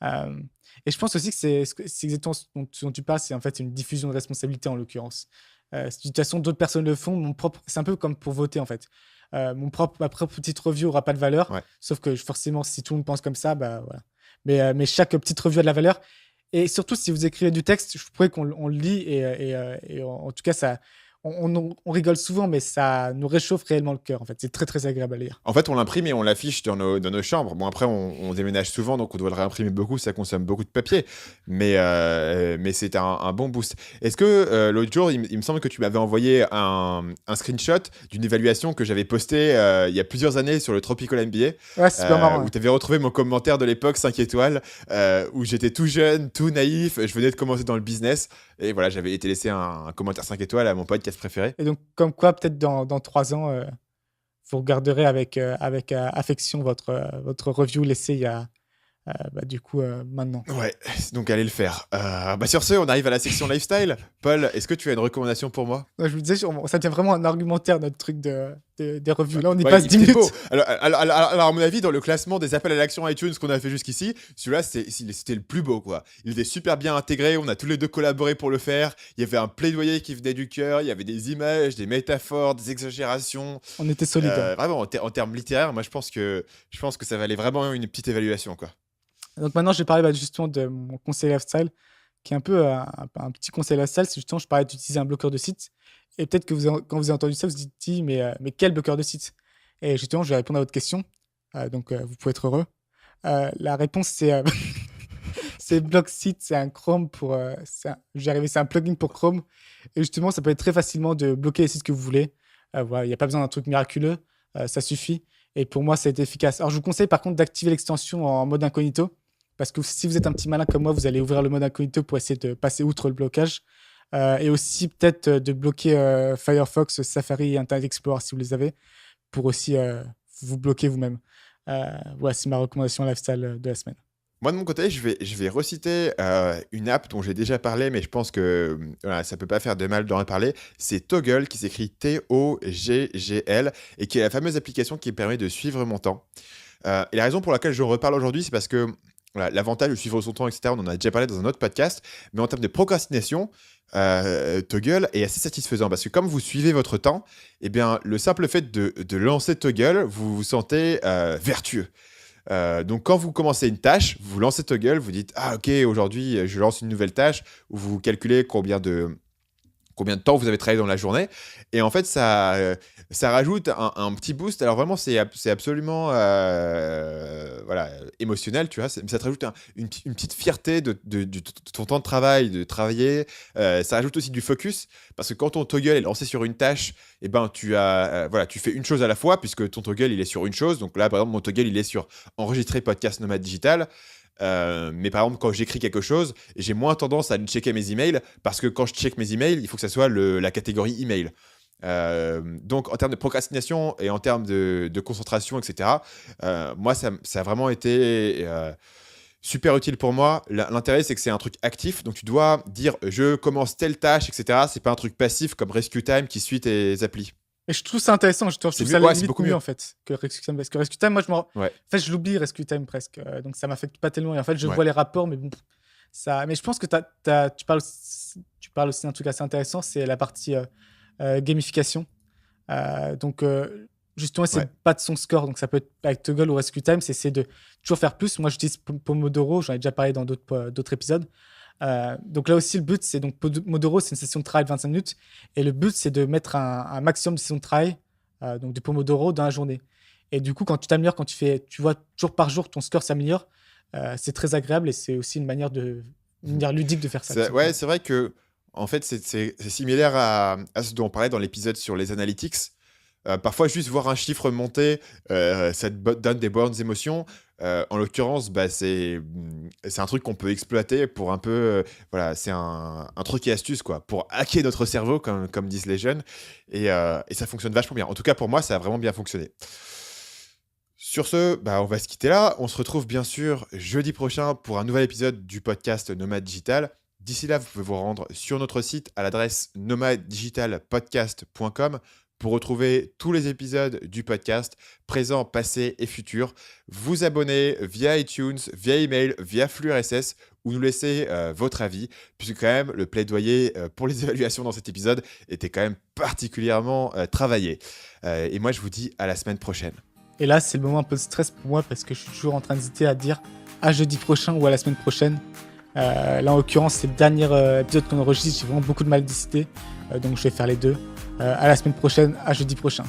Et je pense aussi que c'est exactement ce dont tu parles, c'est en fait une diffusion de responsabilité en l'occurrence. De toute façon, d'autres personnes le font. C'est un peu comme pour voter en fait. Ma propre petite review n'aura pas de valeur, Ouais. sauf que forcément, si tout le monde pense comme ça, bah voilà. Mais chaque petite review a de la valeur. Et surtout, si vous écrivez du texte, je pourrais qu'on le lit et en tout cas, ça, on rigole souvent, mais ça nous réchauffe réellement le cœur. En fait, c'est très très agréable à lire. En fait, on l'imprime et on l'affiche dans nos chambres. Bon, après, on déménage souvent, donc on doit le réimprimer beaucoup, ça consomme beaucoup de papier. Mais c'est un bon boost. Est-ce que l'autre jour, il me semble que tu m'avais envoyé un screenshot d'une évaluation que j'avais postée il y a plusieurs années sur le Tropical MBA, Ouais, c'est super marrant. où tu avais retrouvé mon commentaire de l'époque, 5 étoiles, où j'étais tout jeune, tout naïf, je venais de commencer dans le business. Et voilà, j'avais été laissé un commentaire 5 étoiles à mon podcast préféré. Et donc, comme quoi, peut-être dans 3 ans, vous regarderez avec affection votre review laissée il y a du coup maintenant. Ouais, donc allez le faire. Sur ce, on arrive à la section lifestyle. Paul, est-ce que tu as une recommandation pour moi? Ouais, je vous disais, ça devient vraiment un argumentaire, notre truc des reviews. Là, on y Ouais, passe 10 c'est minutes. beau. Alors, à mon avis, dans le classement des appels à l'action iTunes qu'on a fait jusqu'ici, celui-là, c'était le plus beau, quoi. Il était super bien intégré, on a tous les deux collaboré pour le faire. Il y avait un plaidoyer qui venait du cœur, il y avait des images, des métaphores, des exagérations. On était solides. Vraiment, en termes littéraires, moi, je pense que ça valait vraiment une petite évaluation, quoi. Donc maintenant, je vais parler justement de mon conseil lifestyle, qui est un peu un petit conseil lifestyle. C'est justement, je parlais d'utiliser un bloqueur de site. Et peut-être que quand vous avez entendu ça, vous vous dites, mais quel bloqueur de site? Et justement, je vais répondre à votre question. Donc, vous pouvez être heureux. La réponse, c'est c'est Blockseat, c'est un Chrome pour. J'y arrivé, c'est un plugin pour Chrome. Et justement, ça peut être très facilement de bloquer les sites que vous voulez. Voilà, il n'y a pas besoin d'un truc miraculeux, ça suffit. Et pour moi, ça a été efficace. Alors, je vous conseille par contre d'activer l'extension en mode incognito. Parce que si vous êtes un petit malin comme moi, vous allez ouvrir le mode incognito pour essayer de passer outre le blocage. Et aussi peut-être de bloquer Firefox, Safari et Internet Explorer si vous les avez, pour aussi vous bloquer vous-même. Voilà, c'est ma recommandation lifestyle de la semaine. Moi, de mon côté, je vais reciter une app dont j'ai déjà parlé, mais je pense que voilà, ça peut pas faire de mal d'en reparler. C'est Toggl, qui s'écrit Toggl, et qui est la fameuse application qui permet de suivre mon temps. Et la raison pour laquelle je reparle aujourd'hui, c'est parce que voilà, l'avantage de suivre son temps, etc., on en a déjà parlé dans un autre podcast, mais en termes de procrastination, Toggl est assez satisfaisant parce que comme vous suivez votre temps, eh bien, le simple fait de lancer Toggl, vous vous sentez vertueux. Donc, quand vous commencez une tâche, vous lancez Toggl, vous dites « Ah, ok, aujourd'hui, je lance une nouvelle tâche » où vous calculez combien de temps vous avez travaillé dans la journée. Et en fait, ça rajoute un petit boost. Alors vraiment, c'est absolument voilà, émotionnel, tu vois. Ça te rajoute une petite fierté de ton temps de travail, de travailler. Ça rajoute aussi du focus. Parce que quand ton Toggl est lancé sur une tâche, eh ben, tu fais une chose à la fois, puisque ton Toggl, il est sur une chose. Donc là, par exemple, mon Toggl, il est sur enregistrer podcast Nomade Digital. Mais par exemple, quand j'écris quelque chose, j'ai moins tendance à checker mes emails parce que quand je check mes emails, il faut que ça soit la catégorie email. Donc, en termes de procrastination et en termes de concentration, etc., moi, ça a vraiment été super utile pour moi. L'intérêt, c'est que c'est un truc actif. Donc, tu dois dire je commence telle tâche, etc. C'est pas un truc passif comme Rescue Time qui suit tes applis. Et je trouve ça intéressant, je trouve C'est ça mieux, ouais, limite c'est beaucoup mieux mieux. en fait que Rescue Time. Parce que Rescue Time, moi, Ouais. en fait, je l'oublie Rescue Time presque. Donc ça m'affecte pas tellement. Et en fait, je Ouais. vois les rapports, mais bon, ça. Mais je pense que tu parles aussi d'un truc assez intéressant, c'est la partie gamification. Donc justement, c'est Ouais. de battre son score. Donc ça peut être avec Toggl ou Rescue Time, c'est essayer de toujours faire plus. Moi, j'utilise Pomodoro, j'en ai déjà parlé dans d'autres épisodes. Donc là aussi, le but, c'est donc Pomodoro, c'est une session de travail de 25 minutes. Et le but, c'est de mettre un maximum de sessions de travail, donc de Pomodoro, dans la journée. Et du coup, quand tu t'améliores, quand tu vois jour par jour, ton score s'améliore, c'est très agréable et c'est aussi une manière ludique de faire ça. Ouais, c'est vrai que en fait, c'est similaire à ce dont on parlait dans l'épisode sur les analytics. Parfois, juste voir un chiffre monter, ça te donne des bonnes émotions. En l'occurrence, c'est un truc qu'on peut exploiter pour un peu... voilà, c'est un truc et astuce, quoi, pour hacker notre cerveau, comme disent les jeunes. Et ça fonctionne vachement bien. En tout cas, pour moi, ça a vraiment bien fonctionné. Sur ce, on va se quitter là. On se retrouve bien sûr jeudi prochain pour un nouvel épisode du podcast Nomade Digital. D'ici là, vous pouvez vous rendre sur notre site à l'adresse nomadedigitalpodcast.com pour retrouver tous les épisodes du podcast, présents, passés et futurs. Vous abonner via iTunes, via email, via flux RSS ou nous laisser votre avis, puisque quand même le plaidoyer pour les évaluations dans cet épisode était quand même particulièrement travaillé. Et moi, je vous dis à la semaine prochaine. Et là, c'est le moment un peu de stress pour moi parce que je suis toujours en train d'hésiter à dire à jeudi prochain ou à la semaine prochaine. Là, en l'occurrence, c'est le dernier épisode qu'on enregistre. J'ai vraiment beaucoup de mal d'hésiter. Donc, je vais faire les deux. À la semaine prochaine, à jeudi prochain.